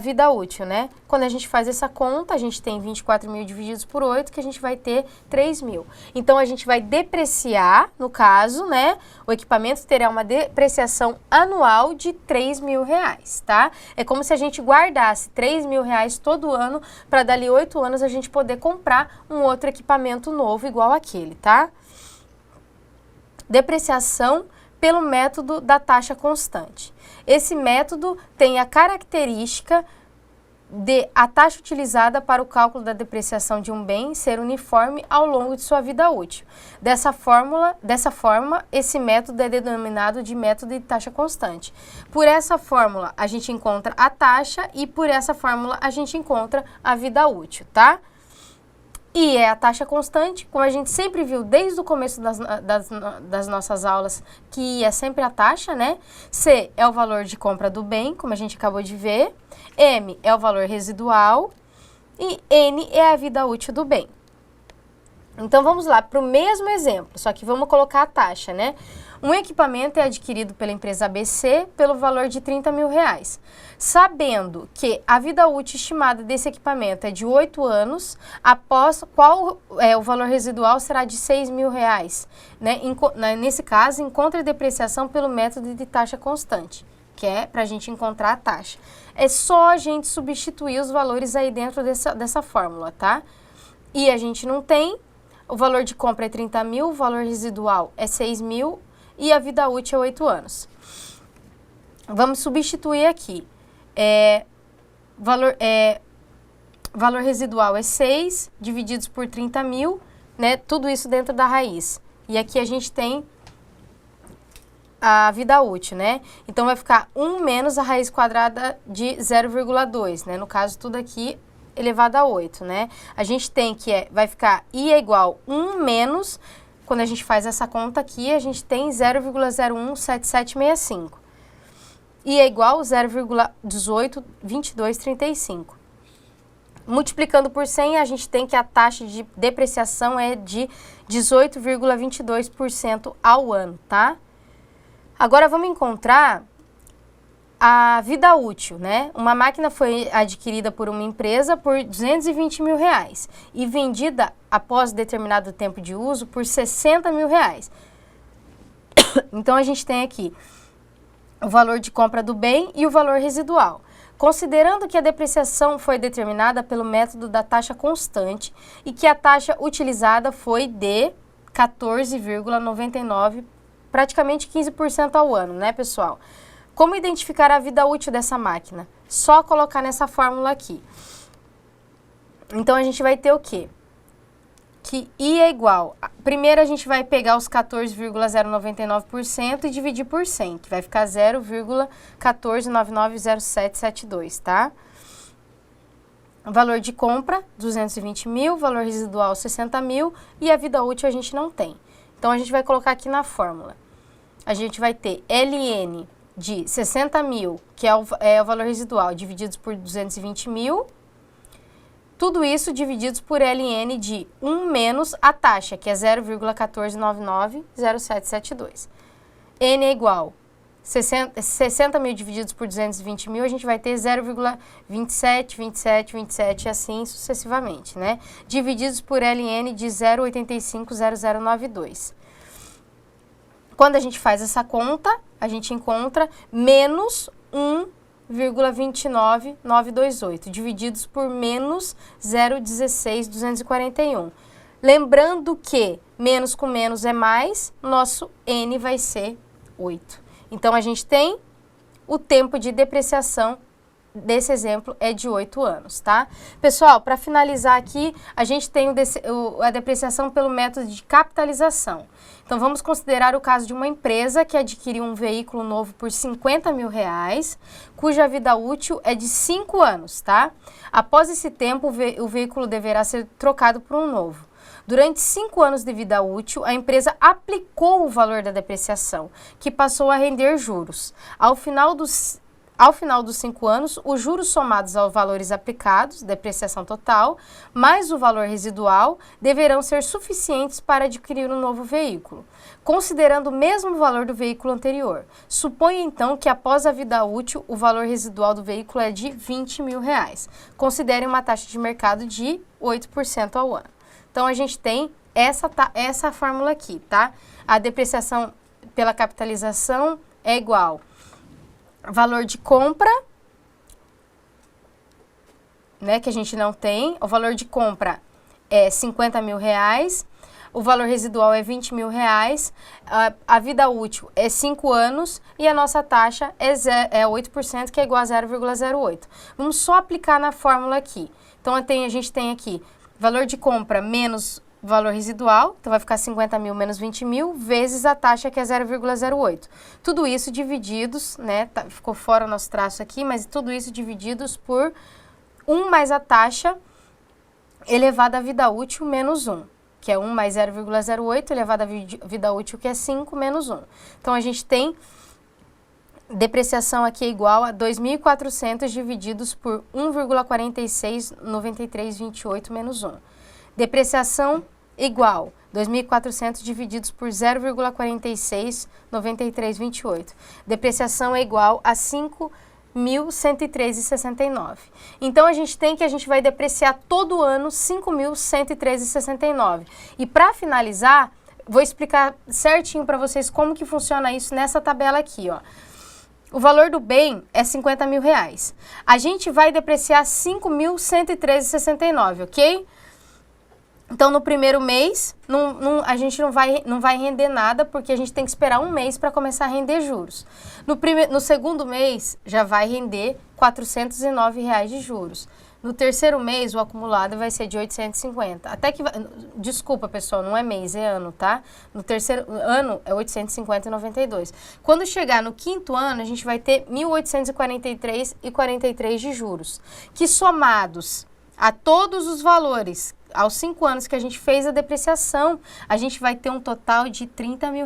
vida útil, né? Quando a gente faz essa conta, a gente tem 24.000 divididos por 8, que a gente vai ter 3.000. Então, a gente vai depreciar, no caso, né? O equipamento terá uma depreciação anual de R$3.000, tá? É como se a gente guardasse R$3.000 todo ano, para dali 8 anos a gente poder comprar um outro equipamento novo igual aquele, tá? Depreciação pelo método da taxa constante. Esse método tem a característica de a taxa utilizada para o cálculo da depreciação de um bem ser uniforme ao longo de sua vida útil. Dessa forma, esse método é denominado de método de taxa constante. Por essa fórmula, a gente encontra a taxa e por essa fórmula, a gente encontra a vida útil, tá? E é a taxa constante, como a gente sempre viu desde o começo das nossas aulas, que é sempre a taxa, né? C é o valor de compra do bem, como a gente acabou de ver. M é o valor residual. E N é a vida útil do bem. Então, vamos lá para o mesmo exemplo, só que vamos colocar a taxa, né? Um equipamento é adquirido pela empresa ABC pelo valor de R$30.000. Sabendo que a vida útil estimada desse equipamento é de 8 anos, após qual o valor residual será de R$6.000. Né? Nesse caso, encontre a depreciação pelo método de taxa constante, que é para a gente encontrar a taxa. É só a gente substituir os valores aí dentro dessa fórmula, tá? E a gente não tem, o valor de compra é 30.000, o valor residual é 6.000 e a vida útil é 8 anos. Vamos substituir aqui. Valor residual é 6, divididos por 30.000, né? Tudo isso dentro da raiz. E aqui a gente tem a vida útil, né? Então, vai ficar 1 menos a raiz quadrada de 0,2, né? No caso, tudo aqui elevado a 8, né? A gente tem que vai ficar I é igual 1 menos, quando a gente faz essa conta aqui, a gente tem 0,017765. I é igual 0,182235. Multiplicando por 100, a gente tem que a taxa de depreciação é de 18,22% ao ano, tá? Agora, vamos encontrar a vida útil, né? Uma máquina foi adquirida por uma empresa por R$220.000 e vendida após determinado tempo de uso por R$60.000. Então, a gente tem aqui o valor de compra do bem e o valor residual. Considerando que a depreciação foi determinada pelo método da taxa constante e que a taxa utilizada foi de 14,99%, praticamente 15% ao ano, né, pessoal? Como identificar a vida útil dessa máquina? Só colocar nessa fórmula aqui. Então, a gente vai ter o quê? Que I é igual... Primeiro, a gente vai pegar os 14,099% e dividir por 100, que vai ficar 0,14990772, tá? Valor de compra, 220.000, valor residual, 60.000 e a vida útil a gente não tem. Então, a gente vai colocar aqui na fórmula. A gente vai ter LN de 60.000, que é o valor residual, divididos por 220.000. Tudo isso divididos por LN de 1 menos a taxa, que é 0,14990772. N é igual 60.000 divididos por 220.000, a gente vai ter 0,27, 27, 27 e assim sucessivamente, né? Divididos por LN de 0,850092. Quando a gente faz essa conta, a gente encontra menos 1,29928, divididos por menos 0,16241. Lembrando que menos com menos é mais, nosso N vai ser 8. Então, a gente tem o tempo de depreciação desse exemplo é de 8 anos, tá? Pessoal, para finalizar aqui, a gente tem a depreciação pelo método de capitalização. Então, vamos considerar o caso de uma empresa que adquiriu um veículo novo por R$50 mil, cuja vida útil é de 5 anos, tá? Após esse tempo, o veículo deverá ser trocado por um novo. Durante 5 anos de vida útil, a empresa aplicou o valor da depreciação, que passou a render juros. Ao final dos 5 anos, os juros somados aos valores aplicados, depreciação total, mais o valor residual, deverão ser suficientes para adquirir um novo veículo, considerando o mesmo valor do veículo anterior. Suponha então que após a vida útil, o valor residual do veículo é de R$20 mil. Considere uma taxa de mercado de 8% ao ano. Então, a gente tem essa fórmula aqui, tá? A depreciação pela capitalização é igual valor de compra, né, que a gente não tem. O valor de compra é R$50 mil, o valor residual é R$20 mil, a vida útil é 5 anos e a nossa taxa é 8%, que é igual a 0,08. Vamos só aplicar na fórmula aqui. Então, a gente tem aqui valor de compra menos valor residual, então vai ficar 50 mil menos 20 mil, vezes a taxa, que é 0,08. Tudo isso divididos, né, ficou fora o nosso traço aqui, mas tudo isso divididos por 1 mais a taxa elevado à vida útil menos 1, que é 1 mais 0,08 elevado à vida útil, que é 5, menos 1. Então, a gente tem depreciação aqui igual a 2.400 divididos por 1,469328 menos 1. Depreciação igual 2.400 divididos por 0,469328. Depreciação é igual a 5.113,69. Então, a gente vai depreciar todo ano 5.113,69. E para finalizar, vou explicar certinho para vocês como que funciona isso nessa tabela aqui, ó. O valor do bem é R$50 mil. A gente vai depreciar 5.113,69, ok? Então, no primeiro mês, a gente não vai render nada, porque a gente tem que esperar um mês para começar a render juros. No segundo mês, já vai render R$409 de juros. No terceiro mês, o acumulado vai ser de 850. Desculpa, pessoal, não é mês, é ano, tá? No terceiro ano é 850,92. Quando chegar no quinto ano, a gente vai ter 1.843,43 de juros, que somados a todos os valores, aos 5 anos que a gente fez a depreciação, a gente vai ter um total de R$30 mil.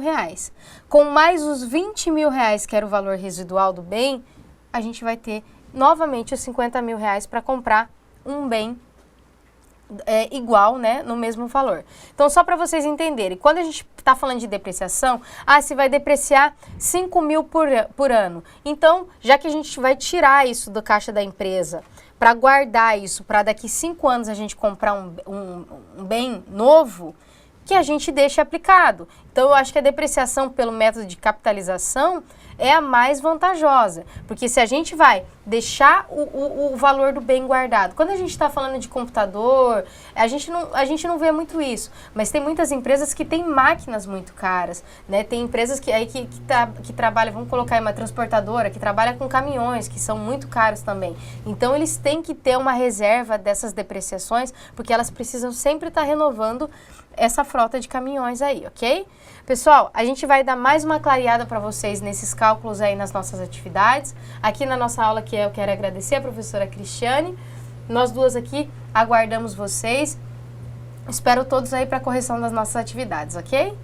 Com mais os R$20 mil, que era o valor residual do bem, a gente vai ter novamente os R$50 mil para comprar um bem igual, né, no mesmo valor. Então, só para vocês entenderem, quando a gente está falando de depreciação, se vai depreciar 5 mil por ano. Então, já que a gente vai tirar isso do caixa da empresa, para guardar isso, para daqui 5 anos a gente comprar um bem novo, que a gente deixe aplicado. Então, eu acho que a depreciação pelo método de capitalização é a mais vantajosa, porque se a gente vai deixar o valor do bem guardado, quando a gente está falando de computador, a gente não vê muito isso, mas tem muitas empresas que têm máquinas muito caras, né? Tem empresas que trabalham, vamos colocar aí uma transportadora, que trabalha com caminhões, que são muito caros também. Então, eles têm que ter uma reserva dessas depreciações, porque elas precisam sempre estar renovando essa frota de caminhões aí, ok? Pessoal, a gente vai dar mais uma clareada para vocês nesses cálculos aí nas nossas atividades. Aqui na nossa aula, que eu quero agradecer a professora Cristiane. Nós duas aqui aguardamos vocês. Espero todos aí para a correção das nossas atividades, ok?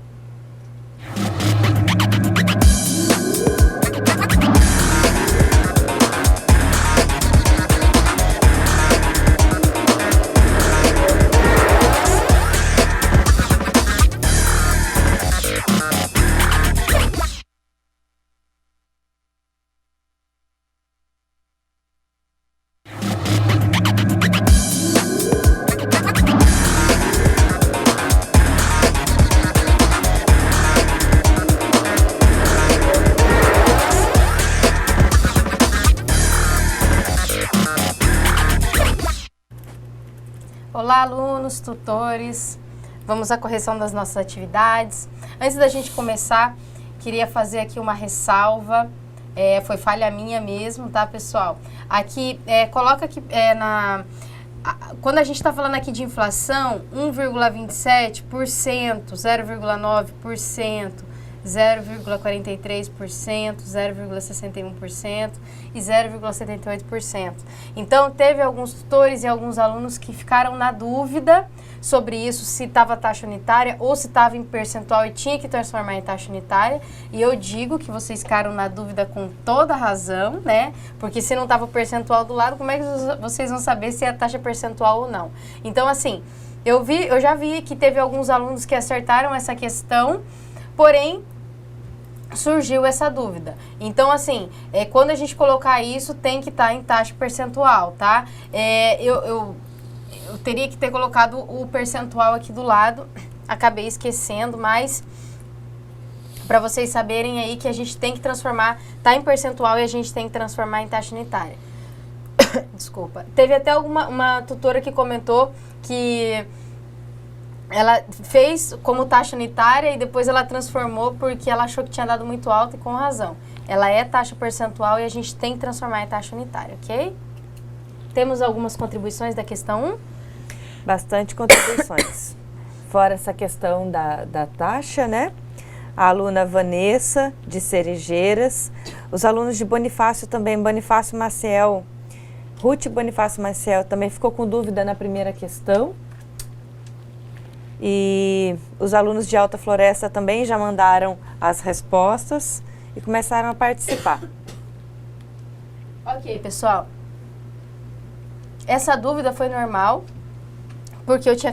Olá, alunos, tutores. Vamos à correção das nossas atividades. Antes da gente começar, queria fazer aqui uma ressalva. Foi falha minha mesmo, tá, pessoal? Aqui, coloca aqui quando a gente está falando aqui de inflação, 1,27%, 0,9%, 0,43%, 0,61% e 0,78%. Então, teve alguns tutores e alguns alunos que ficaram na dúvida sobre isso, se estava taxa unitária ou se estava em percentual e tinha que transformar em taxa unitária. E eu digo que vocês ficaram na dúvida com toda razão, né? Porque se não estava o percentual do lado, como é que vocês vão saber se é taxa percentual ou não? Então, assim, eu já vi que teve alguns alunos que acertaram essa questão, porém, surgiu essa dúvida. Então, assim, quando a gente colocar isso, tem que estar em taxa percentual, tá? Eu teria que ter colocado o percentual aqui do lado, acabei esquecendo, mas para vocês saberem aí que a gente tem que transformar, tá em percentual e a gente tem que transformar em taxa unitária. Desculpa. Teve até uma tutora que comentou que ela fez como taxa unitária e depois ela transformou porque ela achou que tinha dado muito alto e com razão. Ela é taxa percentual e a gente tem que transformar em taxa unitária, ok? Temos algumas contribuições da questão 1? Bastante contribuições. Fora essa questão da taxa, né? A aluna Vanessa, de Cerejeiras. Os alunos de Bonifácio também, Bonifácio Maciel. Ruth Bonifácio Maciel também ficou com dúvida na primeira questão. E os alunos de Alta Floresta também já mandaram as respostas e começaram a participar. Ok, pessoal. Essa dúvida foi normal, porque eu tinha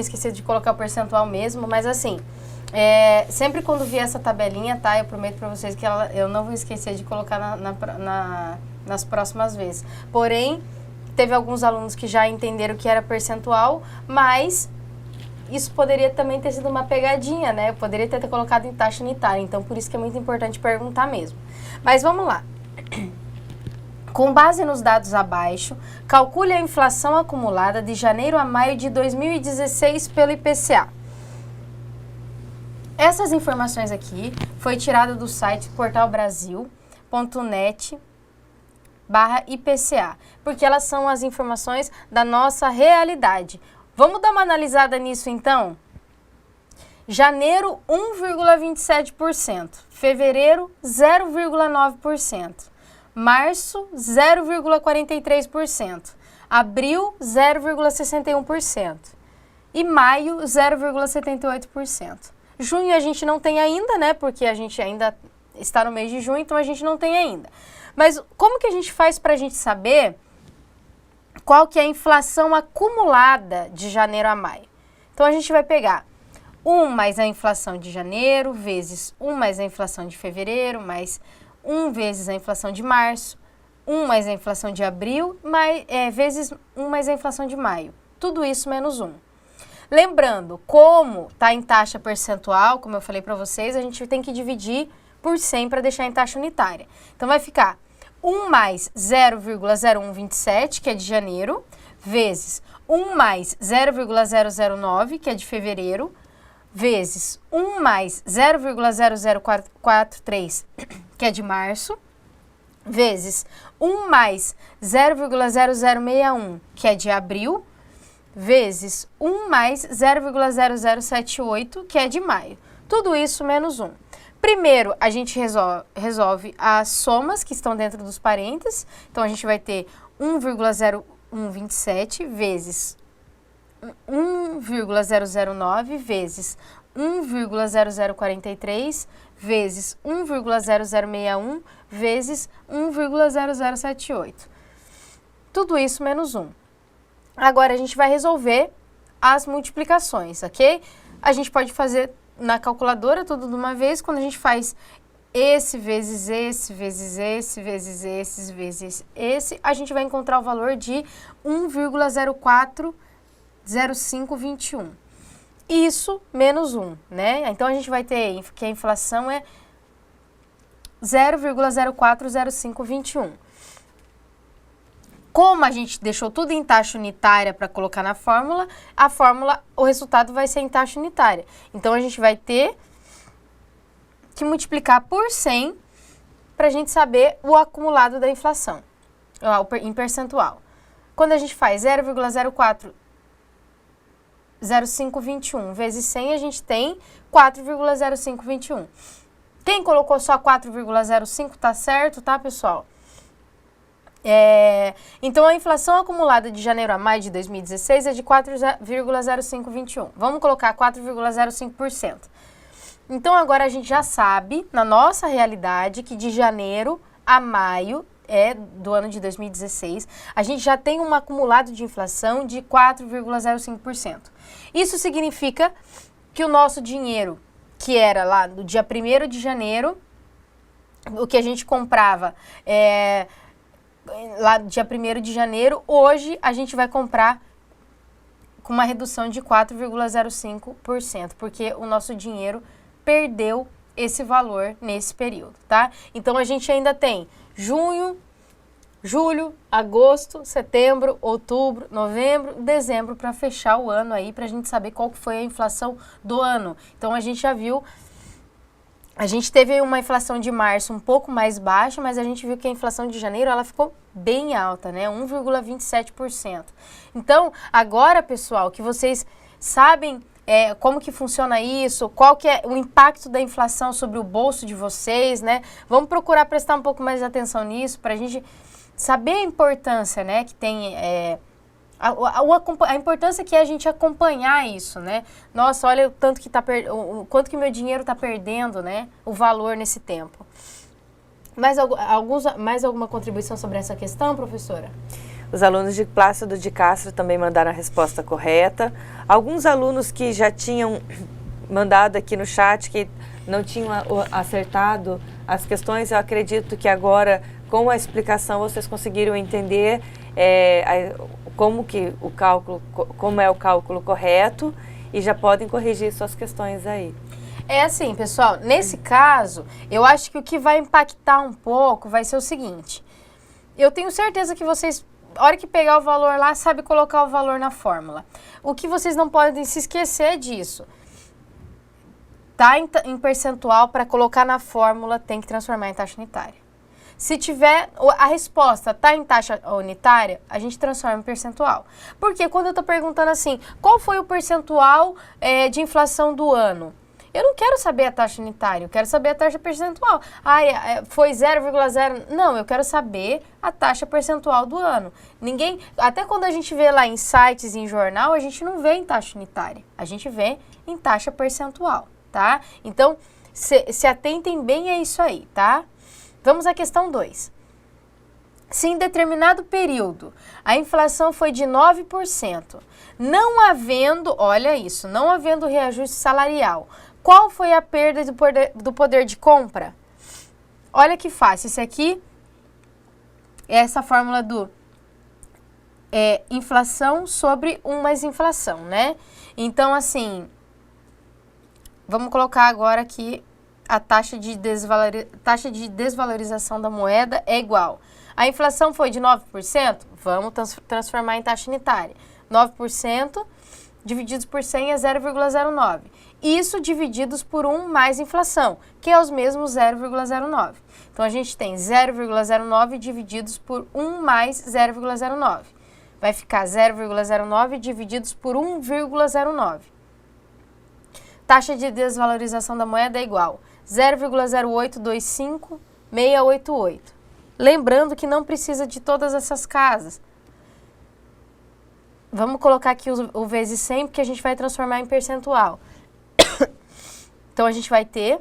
esquecido de colocar o percentual mesmo, mas assim, sempre quando vi essa tabelinha, tá, eu prometo para vocês que eu não vou esquecer de colocar nas próximas vezes. Porém, teve alguns alunos que já entenderam que era percentual, mas isso poderia também ter sido uma pegadinha, né? Eu poderia ter colocado em taxa unitária, então por isso que é muito importante perguntar mesmo. Mas vamos lá. Com base nos dados abaixo, calcule a inflação acumulada de janeiro a maio de 2016 pelo IPCA. Essas informações aqui foi tirada do site portalbrasil.net/IPCA, porque elas são as informações da nossa realidade. Vamos dar uma analisada nisso então? Janeiro, 1,27%. Fevereiro, 0,9%. Março, 0,43%. Abril, 0,61%. E maio, 0,78%. Junho a gente não tem ainda, né? Porque a gente ainda está no mês de junho, então a gente não tem ainda. Mas como que a gente faz para a gente saber qual que é a inflação acumulada de janeiro a maio? Então a gente vai pegar 1 mais a inflação de janeiro, vezes 1 mais a inflação de fevereiro, mais 1 vezes a inflação de março, 1 mais a inflação de abril, vezes 1 mais a inflação de maio. Tudo isso menos 1. Lembrando, como está em taxa percentual, como eu falei para vocês, a gente tem que dividir por 100 para deixar em taxa unitária. Então vai ficar 1 mais 0,0127, que é de janeiro, vezes 1 mais 0,009, que é de fevereiro, vezes 1 mais 0,0043, que é de março, vezes 1 mais 0,0061, que é de abril, vezes 1 mais 0,0078, que é de maio. Tudo isso menos 1. Primeiro, a gente resolve as somas que estão dentro dos parênteses. Então, a gente vai ter 1,0127 vezes 1,009 vezes 1,0043 vezes 1,0061 vezes 1,0078. Tudo isso menos 1. Agora, a gente vai resolver as multiplicações, ok? A gente pode fazer na calculadora tudo de uma vez. Quando a gente faz esse vezes esse, vezes esse, vezes esse, vezes esse, a gente vai encontrar o valor de 1,040521. Isso menos 1, né? Então, a gente vai ter que a inflação é 0,040521. como a gente deixou tudo em taxa unitária para colocar na fórmula, o resultado vai ser em taxa unitária. Então, a gente vai ter que multiplicar por 100 para a gente saber o acumulado da inflação, em percentual. Quando a gente faz 0,040521 vezes 100, a gente tem 4,0521. Quem colocou só 4,05 tá certo, tá, pessoal? Então, a inflação acumulada de janeiro a maio de 2016 é de 4,0521. Vamos colocar 4,05%. Então, agora a gente já sabe, na nossa realidade, que de janeiro a maio do ano de 2016, a gente já tem um acumulado de inflação de 4,05%. Isso significa que o nosso dinheiro, que era lá no dia 1º de janeiro, o que a gente comprava lá dia 1º de janeiro, hoje a gente vai comprar com uma redução de 4,05%, porque o nosso dinheiro perdeu esse valor nesse período, tá? Então, a gente ainda tem junho, julho, agosto, setembro, outubro, novembro, dezembro para fechar o ano aí, para a gente saber qual que foi a inflação do ano. Então, a gente já viu, a gente teve uma inflação de março um pouco mais baixa, mas a gente viu que a inflação de janeiro, ela ficou bem alta, né? 1,27%. Então, agora, pessoal, que vocês sabem como que funciona isso, qual que é o impacto da inflação sobre o bolso de vocês, né? Vamos procurar prestar um pouco mais de atenção nisso, para a gente saber a importância, né, que tem, a importância que é a gente acompanhar isso, né? Nossa, olha o tanto que o quanto que meu dinheiro está perdendo, né? O valor nesse tempo. Mais alguma contribuição sobre essa questão, professora? Os alunos de Plácido de Castro também mandaram a resposta correta. Alguns alunos que já tinham mandado aqui no chat, que não tinham acertado as questões, eu acredito que agora, com a explicação, vocês conseguiram entender como é o cálculo correto e já podem corrigir suas questões aí. É assim, pessoal, nesse caso, eu acho que o que vai impactar um pouco vai ser o seguinte. Eu tenho certeza que vocês, a hora que pegar o valor lá, sabe colocar o valor na fórmula. O que vocês não podem se esquecer disso. Tá em percentual, para colocar na fórmula, tem que transformar em taxa unitária. Se tiver, a resposta tá em taxa unitária, a gente transforma em percentual. Porque quando eu tô perguntando assim, qual foi o percentual de inflação do ano? Eu não quero saber a taxa unitária, eu quero saber a taxa percentual. Foi 0,0... Não, eu quero saber a taxa percentual do ano. Até quando a gente vê lá em sites, em jornal, a gente não vê em taxa unitária. A gente vê em taxa percentual, tá? Então, se atentem bem a isso aí, tá? Vamos à questão 2. Se em determinado período a inflação foi de 9%, não havendo, olha isso, não havendo reajuste salarial, qual foi a perda do poder de compra? Olha que fácil, isso aqui é essa fórmula do inflação sobre 1 mais inflação, né? Então, assim, vamos colocar agora aqui a taxa de desvalorização da moeda é igual. A inflação foi de 9%, vamos transformar em taxa unitária. 9% divididos por 100 é 0,09. Isso divididos por 1 mais inflação, que é os mesmos 0,09. Então, a gente tem 0,09 divididos por 1 mais 0,09. Vai ficar 0,09 divididos por 1,09. Taxa de desvalorização da moeda é igual 0,0825688. Lembrando que não precisa de todas essas casas. Vamos colocar aqui o vezes 100, porque a gente vai transformar em percentual. Então, a gente vai ter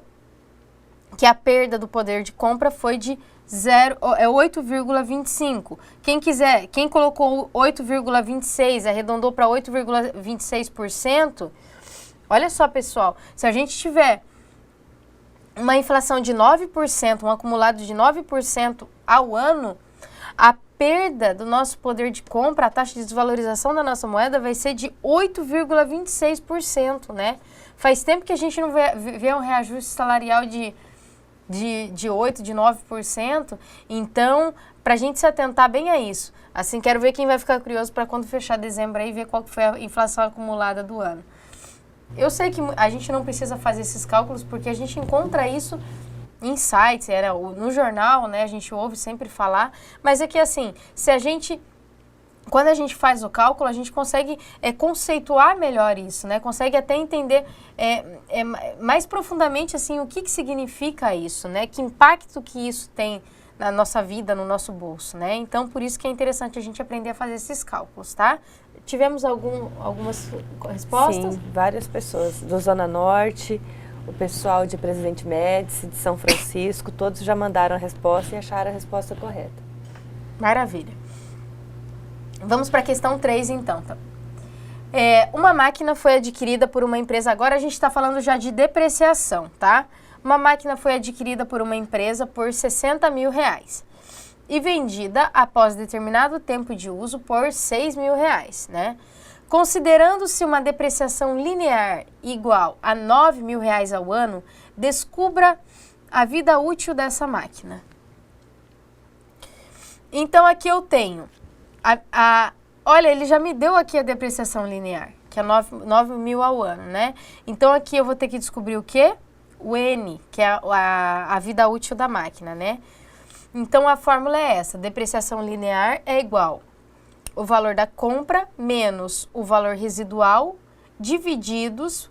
que a perda do poder de compra foi de 8,25. Quem colocou 8,26, arredondou para 8,26%, olha só, pessoal, se a gente tiver uma inflação de 9%, um acumulado de 9% ao ano, a perda do nosso poder de compra, a taxa de desvalorização da nossa moeda vai ser de 8,26%, né? Faz tempo que a gente não vê um reajuste salarial de de 8%, de 9%. Então, para a gente se atentar bem a isso. Assim, quero ver quem vai ficar curioso para quando fechar dezembro aí, ver qual que foi a inflação acumulada do ano. Eu sei que a gente não precisa fazer esses cálculos porque a gente encontra isso em sites, no jornal, né? A gente ouve sempre falar, mas é que assim, quando a gente faz o cálculo, a gente consegue conceituar melhor isso, né? Consegue até entender mais profundamente assim, o que significa isso, né? Que impacto que isso tem na nossa vida, no nosso bolso, né? Então, por isso que é interessante a gente aprender a fazer esses cálculos, tá? Tivemos algumas respostas? Sim, várias pessoas do Zona Norte, o pessoal de Presidente Médici, de São Francisco, todos já mandaram a resposta e acharam a resposta correta. Maravilha. Vamos para a questão 3, então. Uma máquina foi adquirida por uma empresa, agora a gente está falando já de depreciação, tá? Uma máquina foi adquirida por uma empresa por R$60 mil e vendida após determinado tempo de uso por R$6 mil, né? Considerando-se uma depreciação linear igual a R$9 mil ao ano, descubra a vida útil dessa máquina. Então, aqui eu tenho, olha, ele já me deu aqui a depreciação linear, que é 9 mil ao ano, né? Então, aqui eu vou ter que descobrir o quê? O N, que é a vida útil da máquina, né? Então, a fórmula é essa, depreciação linear é igual o valor da compra menos o valor residual divididos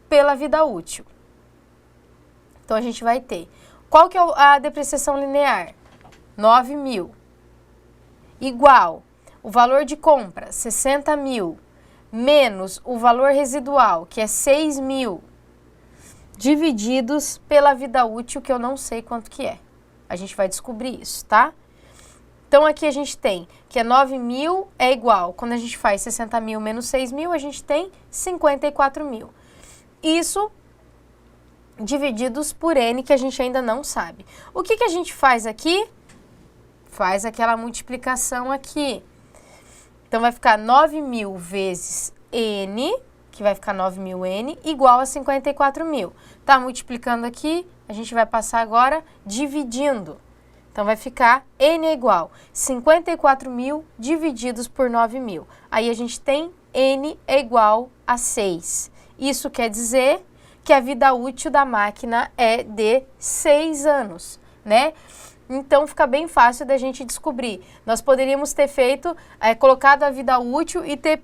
pela vida útil. Então, a gente vai ter, qual que é a depreciação linear? 9 mil, igual o valor de compra, 60 mil, menos o valor residual, que é 6 mil, divididos pela vida útil, que eu não sei quanto que é. A gente vai descobrir isso, tá? Então, aqui a gente tem que 9 mil é igual, quando a gente faz 60 mil menos 6 mil, a gente tem 54 mil. Isso divididos por N, que a gente ainda não sabe. O que a gente faz aqui? Faz aquela multiplicação aqui. Então, vai ficar 9 mil vezes N, que vai ficar 9 mil N, igual a 54 mil. Tá multiplicando aqui, a gente vai passar agora dividindo. Então, vai ficar N é igual 54 mil divididos por 9 mil. Aí, a gente tem N é igual a 6. Isso quer dizer que a vida útil da máquina é de 6 anos, né? Então, fica bem fácil da gente descobrir. Nós poderíamos ter feito, colocado a vida útil e ter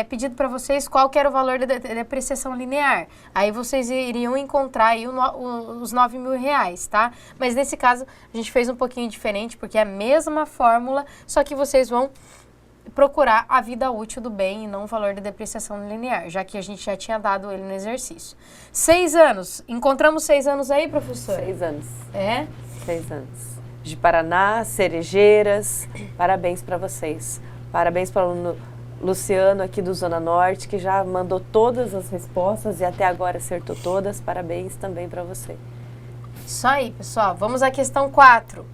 pedido para vocês qual que era o valor da depreciação linear. Aí vocês iriam encontrar aí os 9 mil reais, tá? Mas nesse caso, a gente fez um pouquinho diferente, porque é a mesma fórmula, só que vocês vão procurar a vida útil do bem e não o valor da depreciação linear, já que a gente já tinha dado ele no exercício. 6 anos. Encontramos 6 anos aí, professor? 6 anos. 6 anos. De Paraná, Cerejeiras, parabéns para vocês. Parabéns para o aluno Luciano aqui do Zona Norte, que já mandou todas as respostas e até agora acertou todas. Parabéns também para você. Isso aí, pessoal. Vamos à questão 4.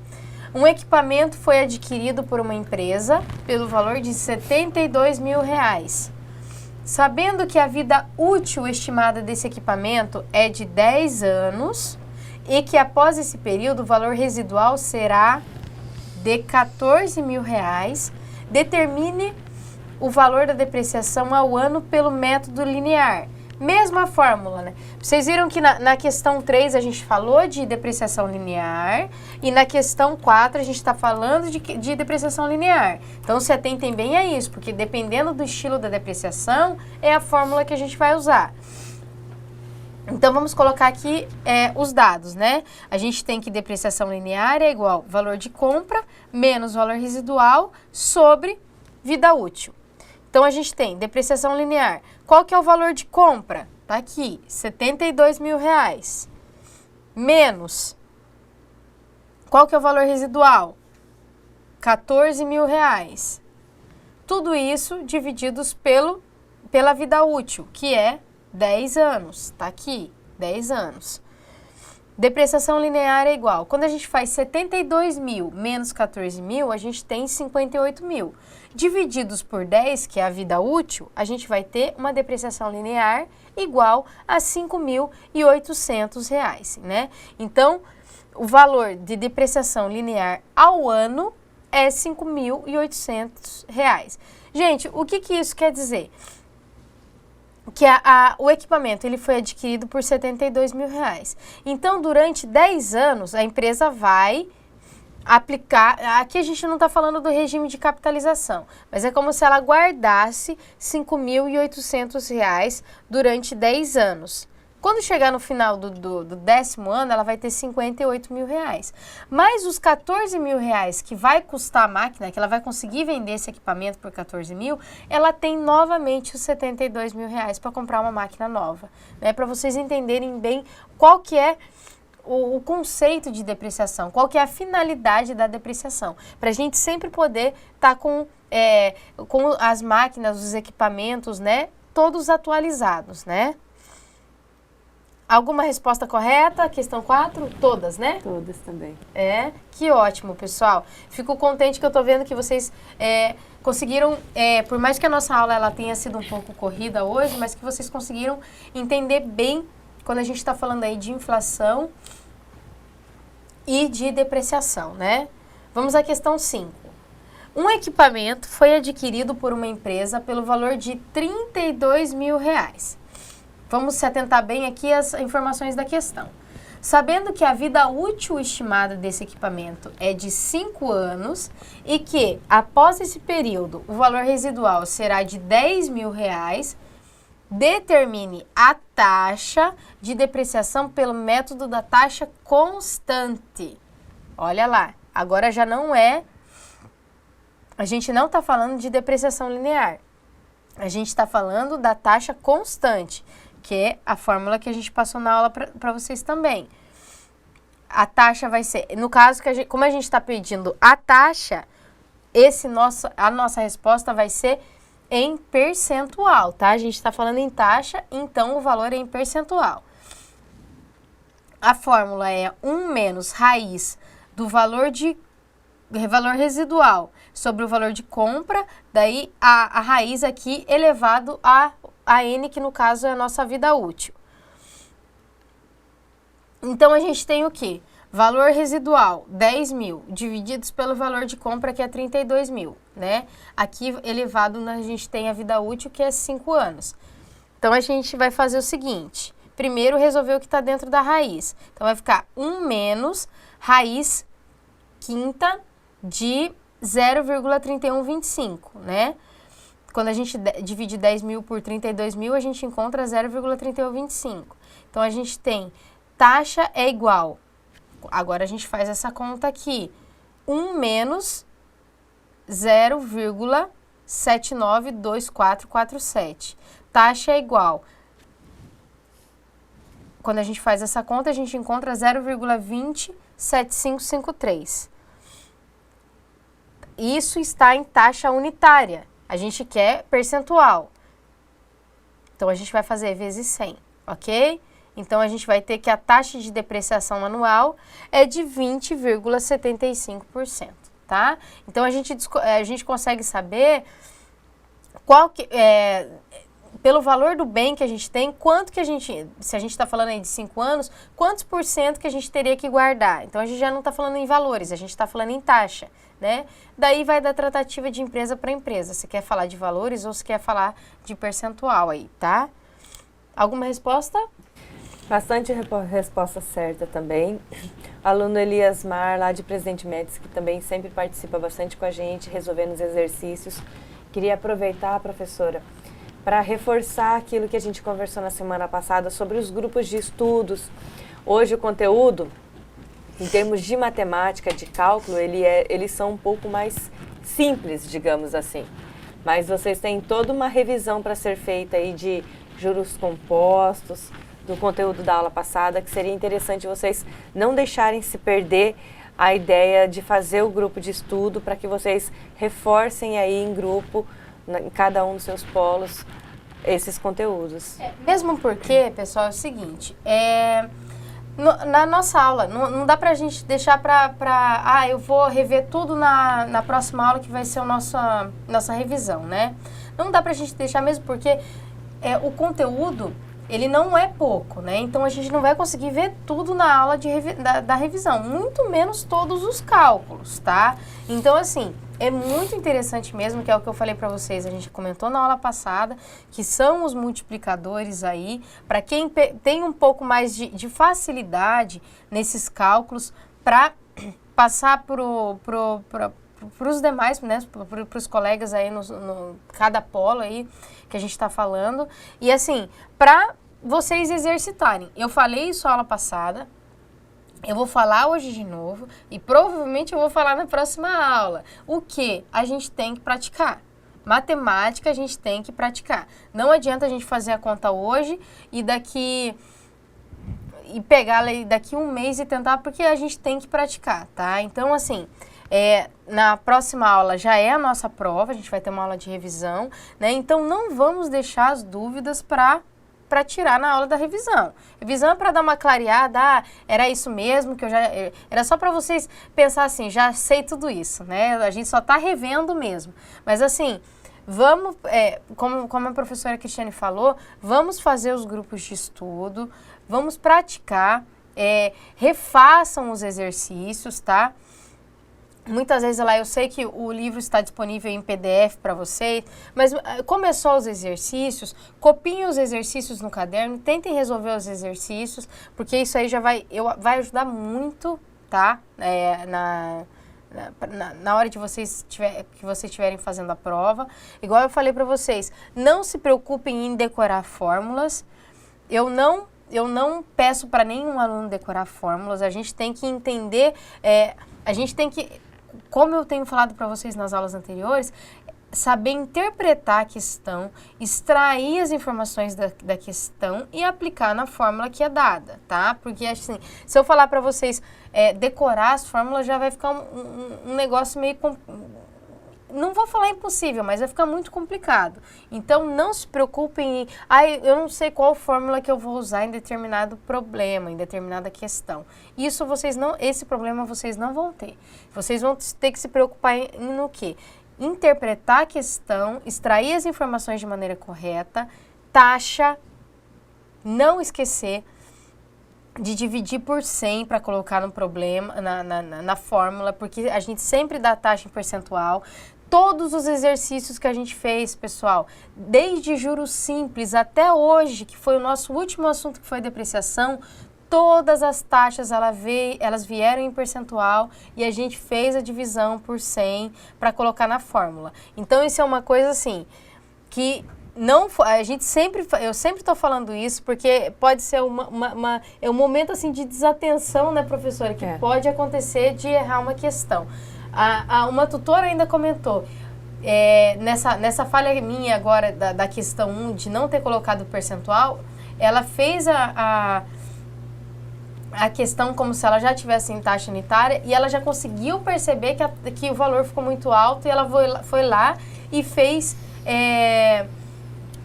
Um equipamento foi adquirido por uma empresa pelo valor de 72 mil reais. Sabendo que a vida útil estimada desse equipamento é de 10 anos e que após esse período o valor residual será de 14 mil reais, determine o valor da depreciação ao ano pelo método linear. Mesma fórmula, né? Vocês viram que na questão 3 a gente falou de depreciação linear e na questão 4 a gente está falando de depreciação linear. Então, se atentem bem a isso, porque dependendo do estilo da depreciação, é a fórmula que a gente vai usar. Então, vamos colocar aqui os dados, né? A gente tem que depreciação linear é igual valor de compra menos valor residual sobre vida útil. Então, a gente tem depreciação linear. Qual que é o valor de compra? Tá aqui, 72 mil reais. Menos. Qual que é o valor residual? 14 mil reais. Tudo isso divididos pela vida útil, que é 10 anos. Tá aqui, 10 anos. Depreciação linear é igual. Quando a gente faz 72 mil menos 14 mil, a gente tem 58 mil. Divididos por 10, que é a vida útil, a gente vai ter uma depreciação linear igual a R$ 5.800, né? Então, o valor de depreciação linear ao ano é R$ 5.800. Gente, o que isso quer dizer? Que o equipamento ele foi adquirido por R$ 72 mil. Então, durante 10 anos, a empresa vai aplicar... Aqui a gente não está falando do regime de capitalização, mas é como se ela guardasse R$ 5.800 durante 10 anos. Quando chegar no final do 10º ano, ela vai ter R$ 58 mil. Mais os R$ 14 mil que vai custar a máquina, que ela vai conseguir vender esse equipamento por 14 mil, ela tem novamente os R$ 72 mil para comprar uma máquina nova. Né? Para vocês entenderem bem qual que é o conceito de depreciação, qual que é a finalidade da depreciação. Para a gente sempre poder estar com as máquinas, os equipamentos, né, todos atualizados, né? Alguma resposta correta? Questão 4? Todas, né? Todas também. Que ótimo, pessoal. Fico contente que eu tô vendo que vocês conseguiram, por mais que a nossa aula ela tenha sido um pouco corrida hoje, mas que vocês conseguiram entender bem quando a gente está falando aí de inflação e de depreciação, né? Vamos à questão 5. Um equipamento foi adquirido por uma empresa pelo valor de R$ 32 mil. Vamos se atentar bem aqui às informações da questão. Sabendo que a vida útil estimada desse equipamento é de 5 anos e que, após esse período, o valor residual será de R$ 10 mil, determine a taxa de depreciação pelo método da taxa constante. Olha lá, agora já não é... A gente não está falando de depreciação linear. A gente está falando da taxa constante, que é a fórmula que a gente passou na aula para vocês também. A taxa vai ser, no caso, como a gente está pedindo a taxa, a nossa resposta vai ser em percentual, tá? A gente está falando em taxa, então o valor é em percentual. A fórmula é 1 menos raiz do valor residual sobre o valor de compra, daí a raiz aqui elevado a N, que no caso é a nossa vida útil. Então, a gente tem o quê? Valor residual, 10 mil, divididos pelo valor de compra, que é 32 mil, né? Aqui, elevado, a gente tem a vida útil, que é 5 anos. Então, a gente vai fazer o seguinte. Primeiro, resolver o que está dentro da raiz. Então, vai ficar 1 menos raiz quinta de 0,3125, né? Quando a gente divide 10 mil por 32 mil, a gente encontra 0,3125. Então, a gente tem taxa é igual. Agora, a gente faz essa conta aqui. 1 menos 0,792447. Taxa é igual. Quando a gente faz essa conta, a gente encontra 0,207553. Isso está em taxa unitária. A gente quer percentual. Então, a gente vai fazer vezes 100, ok? Então, a gente vai ter que a taxa de depreciação anual é de 20,75%, tá? Então, a gente consegue saber pelo valor do bem que a gente tem, quanto que se a gente está falando aí de 5 anos, quantos por cento que a gente teria que guardar. Então, a gente já não está falando em valores, a gente está falando em taxa, né? Daí vai da tratativa de empresa para empresa. Você quer falar de valores ou você quer falar de percentual aí, tá? Alguma resposta? Bastante resposta certa também. Aluno Eliasmar, lá de Presidente Médici, que também sempre participa bastante com a gente, resolvendo os exercícios. Queria aproveitar, professora, para reforçar aquilo que a gente conversou na semana passada sobre os grupos de estudos. Hoje o conteúdo, em termos de matemática, de cálculo, eles são um pouco mais simples, digamos assim. Mas vocês têm toda uma revisão para ser feita aí de juros compostos, do conteúdo da aula passada, que seria interessante vocês não deixarem se perder a ideia de fazer o grupo de estudo para que vocês reforcem aí em grupo, em cada um dos seus polos, esses conteúdos. Mesmo porque, pessoal, é o seguinte, na nossa aula, não dá pra gente deixar eu vou rever tudo na próxima aula, que vai ser a nossa revisão, né? Não dá pra gente deixar mesmo porque o conteúdo, ele não é pouco, né? Então a gente não vai conseguir ver tudo na aula da revisão, muito menos todos os cálculos, tá? Então, assim, é muito interessante mesmo, que é o que eu falei para vocês, a gente comentou na aula passada, que são os multiplicadores aí, para quem tem um pouco mais de facilidade nesses cálculos, para passar para os demais, né, para os colegas aí no cada polo aí que a gente está falando. E assim, para vocês exercitarem. Eu falei isso na aula passada, eu vou falar hoje de novo e provavelmente eu vou falar na próxima aula. O que a gente tem que praticar? Matemática a gente tem que praticar. Não adianta a gente fazer a conta hoje e pegar daqui um mês e tentar, porque a gente tem que praticar, tá? Então, assim, na próxima aula já é a nossa prova, a gente vai ter uma aula de revisão, né? Então, não vamos deixar as dúvidas para tirar na aula da revisão. Revisão é para dar uma clareada, era isso mesmo, que era só para vocês pensar assim, já sei tudo isso, né? A gente só está revendo mesmo. Mas assim, vamos, como a professora Cristiane falou, vamos fazer os grupos de estudo, vamos praticar, refaçam os exercícios, tá? Muitas vezes lá eu sei que o livro está disponível em PDF para vocês, mas começou os exercícios, copiem os exercícios no caderno, tentem resolver os exercícios, porque isso aí já vai ajudar muito, tá? Na hora de que vocês estiverem fazendo a prova. Igual eu falei para vocês, não se preocupem em decorar fórmulas. Eu não peço para nenhum aluno decorar fórmulas, a gente tem que entender, como eu tenho falado para vocês nas aulas anteriores, saber interpretar a questão, extrair as informações da questão e aplicar na fórmula que é dada, tá? Porque, assim, se eu falar para vocês decorar as fórmulas, já vai ficar um negócio meio... Não vou falar impossível, mas vai ficar muito complicado. Então, não se preocupem eu não sei qual fórmula que eu vou usar em determinado problema, em determinada questão. Esse problema vocês não vão ter. Vocês vão ter que se preocupar no quê? Interpretar a questão, extrair as informações de maneira correta, taxa, não esquecer de dividir por 100 para colocar no problema, na fórmula, porque a gente sempre dá taxa em percentual. Todos os exercícios que a gente fez, pessoal, desde juros simples até hoje, que foi o nosso último assunto, que foi depreciação, todas as taxas elas vieram em percentual e a gente fez a divisão por 100 para colocar na fórmula. Então, isso é uma coisa assim, que eu sempre estou falando isso, porque pode ser um momento assim de desatenção, né, professora, que pode acontecer de errar uma questão. Uma tutora ainda comentou, nessa falha minha agora da questão 1, de não ter colocado o percentual, ela fez a questão como se ela já tivesse em taxa unitária e ela já conseguiu perceber que o valor ficou muito alto e ela foi lá e fez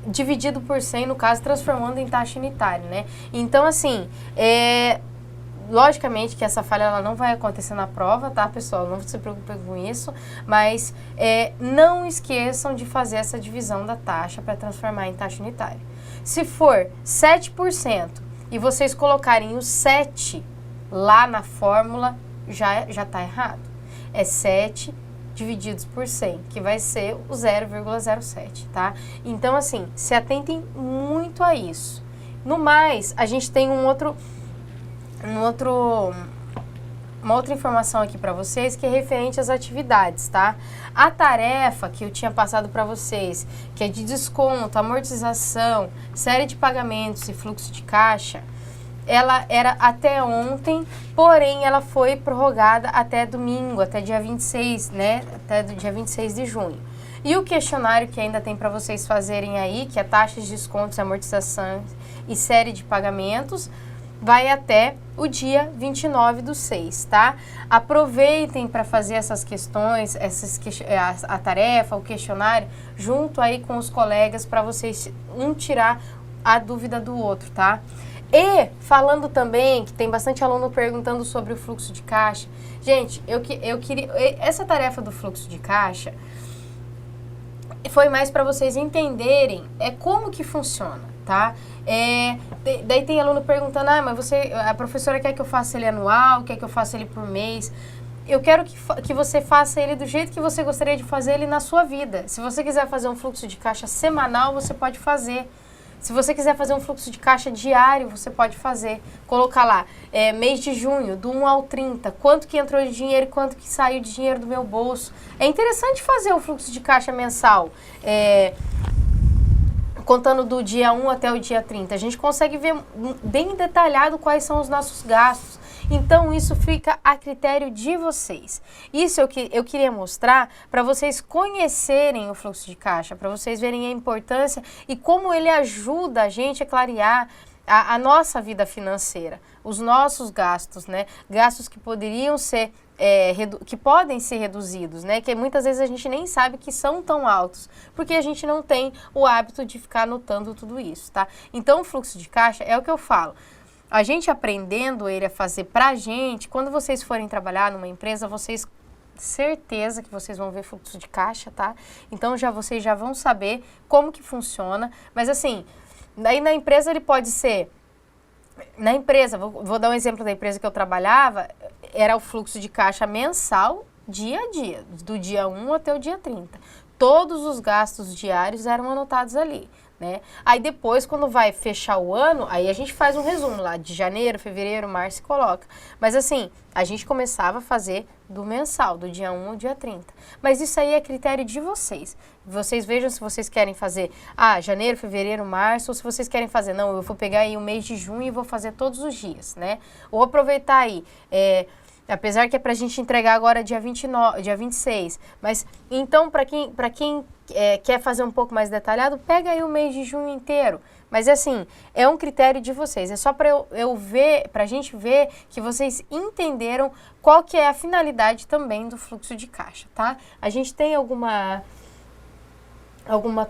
dividido por 100, no caso, transformando em taxa unitária, né? Então, assim, logicamente que essa falha ela não vai acontecer na prova, tá, pessoal? Não se preocupem com isso, mas não esqueçam de fazer essa divisão da taxa para transformar em taxa unitária. Se for 7% e vocês colocarem o 7 lá na fórmula, já está errado. É 7 divididos por 100, que vai ser o 0,07, tá? Então, assim, se atentem muito a isso. No mais, a gente tem uma outra informação aqui para vocês, que é referente às atividades, tá? A tarefa que eu tinha passado para vocês, que é de desconto, amortização, série de pagamentos e fluxo de caixa, ela era até ontem, porém ela foi prorrogada até domingo, até dia 26, né? Até do dia 26 de junho. E o questionário que ainda tem para vocês fazerem aí, que é taxas, descontos, amortização e série de pagamentos, vai até o dia 29/6, tá? Aproveitem para fazer essas questões, a tarefa, o questionário, junto aí com os colegas, para vocês tirar a dúvida do outro, tá? E falando também, que tem bastante aluno perguntando sobre o fluxo de caixa. Gente, eu queria... Essa tarefa do fluxo de caixa foi mais para vocês entenderem como que funciona. tá? Daí tem aluno perguntando, mas a professora quer que eu faça ele anual, quer que eu faça ele por mês. Eu quero que você faça ele do jeito que você gostaria de fazer ele na sua vida. Se você quiser fazer um fluxo de caixa semanal, você pode fazer. Se você quiser fazer um fluxo de caixa diário, você pode fazer. Colocar lá, mês de junho, do 1 ao 30, quanto que entrou de dinheiro e quanto que saiu de dinheiro do meu bolso. É interessante fazer o fluxo de caixa mensal, contando do dia 1 até o dia 30. A gente consegue ver bem detalhado quais são os nossos gastos. Então, isso fica a critério de vocês. Isso eu queria mostrar para vocês conhecerem o fluxo de caixa, para vocês verem a importância e como ele ajuda a gente a clarear a nossa vida financeira, os nossos gastos, né? Gastos que poderiam ser, que podem ser reduzidos, né? Que muitas vezes a gente nem sabe que são tão altos, porque a gente não tem o hábito de ficar anotando tudo isso, tá? Então, o fluxo de caixa é o que eu falo. A gente aprendendo ele a fazer pra gente, quando vocês forem trabalhar numa empresa, certeza que vocês vão ver fluxo de caixa, tá? Então, vocês já vão saber como que funciona. Mas assim, daí na empresa ele pode ser... Na empresa, vou dar um exemplo da empresa que eu trabalhava, era o fluxo de caixa mensal, dia a dia, do dia 1 até o dia 30. Todos os gastos diários eram anotados ali, né? Aí depois, quando vai fechar o ano, aí a gente faz um resumo lá de janeiro, fevereiro, março e coloca. Mas assim, a gente começava a fazer do mensal, do dia 1 ao dia 30. Mas isso aí é critério de vocês. Vocês vejam se vocês querem fazer, janeiro, fevereiro, março, ou se vocês querem fazer, não, eu vou pegar aí o mês de junho e vou fazer todos os dias, né? Ou aproveitar aí, apesar que é pra gente entregar agora dia 29, dia 26, mas então para quem quer fazer um pouco mais detalhado, pega aí o mês de junho inteiro. Mas assim, é um critério de vocês, é só para eu ver, pra gente ver que vocês entenderam qual que é a finalidade também do fluxo de caixa, tá? A gente tem alguma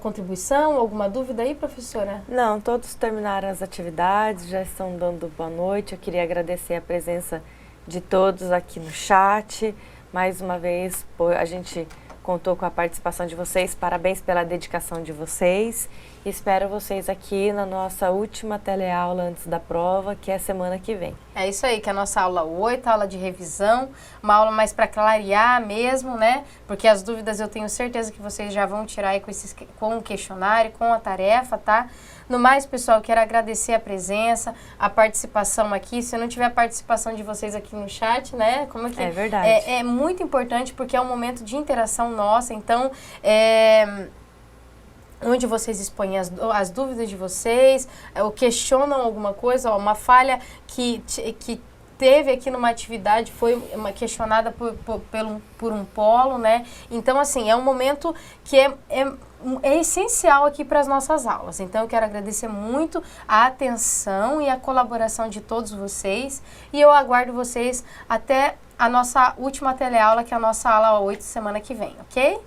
contribuição, alguma dúvida aí, professora? Não, todos terminaram as atividades, já estão dando boa noite. Eu queria agradecer a presença de todos aqui no chat. Mais uma vez, a gente contou com a participação de vocês. Parabéns pela dedicação de vocês. Espero vocês aqui na nossa última teleaula antes da prova, que é a semana que vem. É isso aí, que é a nossa aula 8, aula de revisão, uma aula mais para clarear mesmo, né? Porque as dúvidas eu tenho certeza que vocês já vão tirar aí com o questionário, com a tarefa, tá? No mais, pessoal, quero agradecer a presença, a participação aqui. Se eu não tiver a participação de vocês aqui no chat, né? Como que é verdade. É muito importante porque é um momento de interação nossa. Então, onde vocês expõem as dúvidas de vocês, ou questionam alguma coisa, uma falha que teve aqui numa atividade, foi questionada por um polo, né? Então, assim, é um momento que é essencial aqui para as nossas aulas. Então, eu quero agradecer muito a atenção e a colaboração de todos vocês e eu aguardo vocês até a nossa última teleaula, que é a nossa aula 8, semana que vem, ok?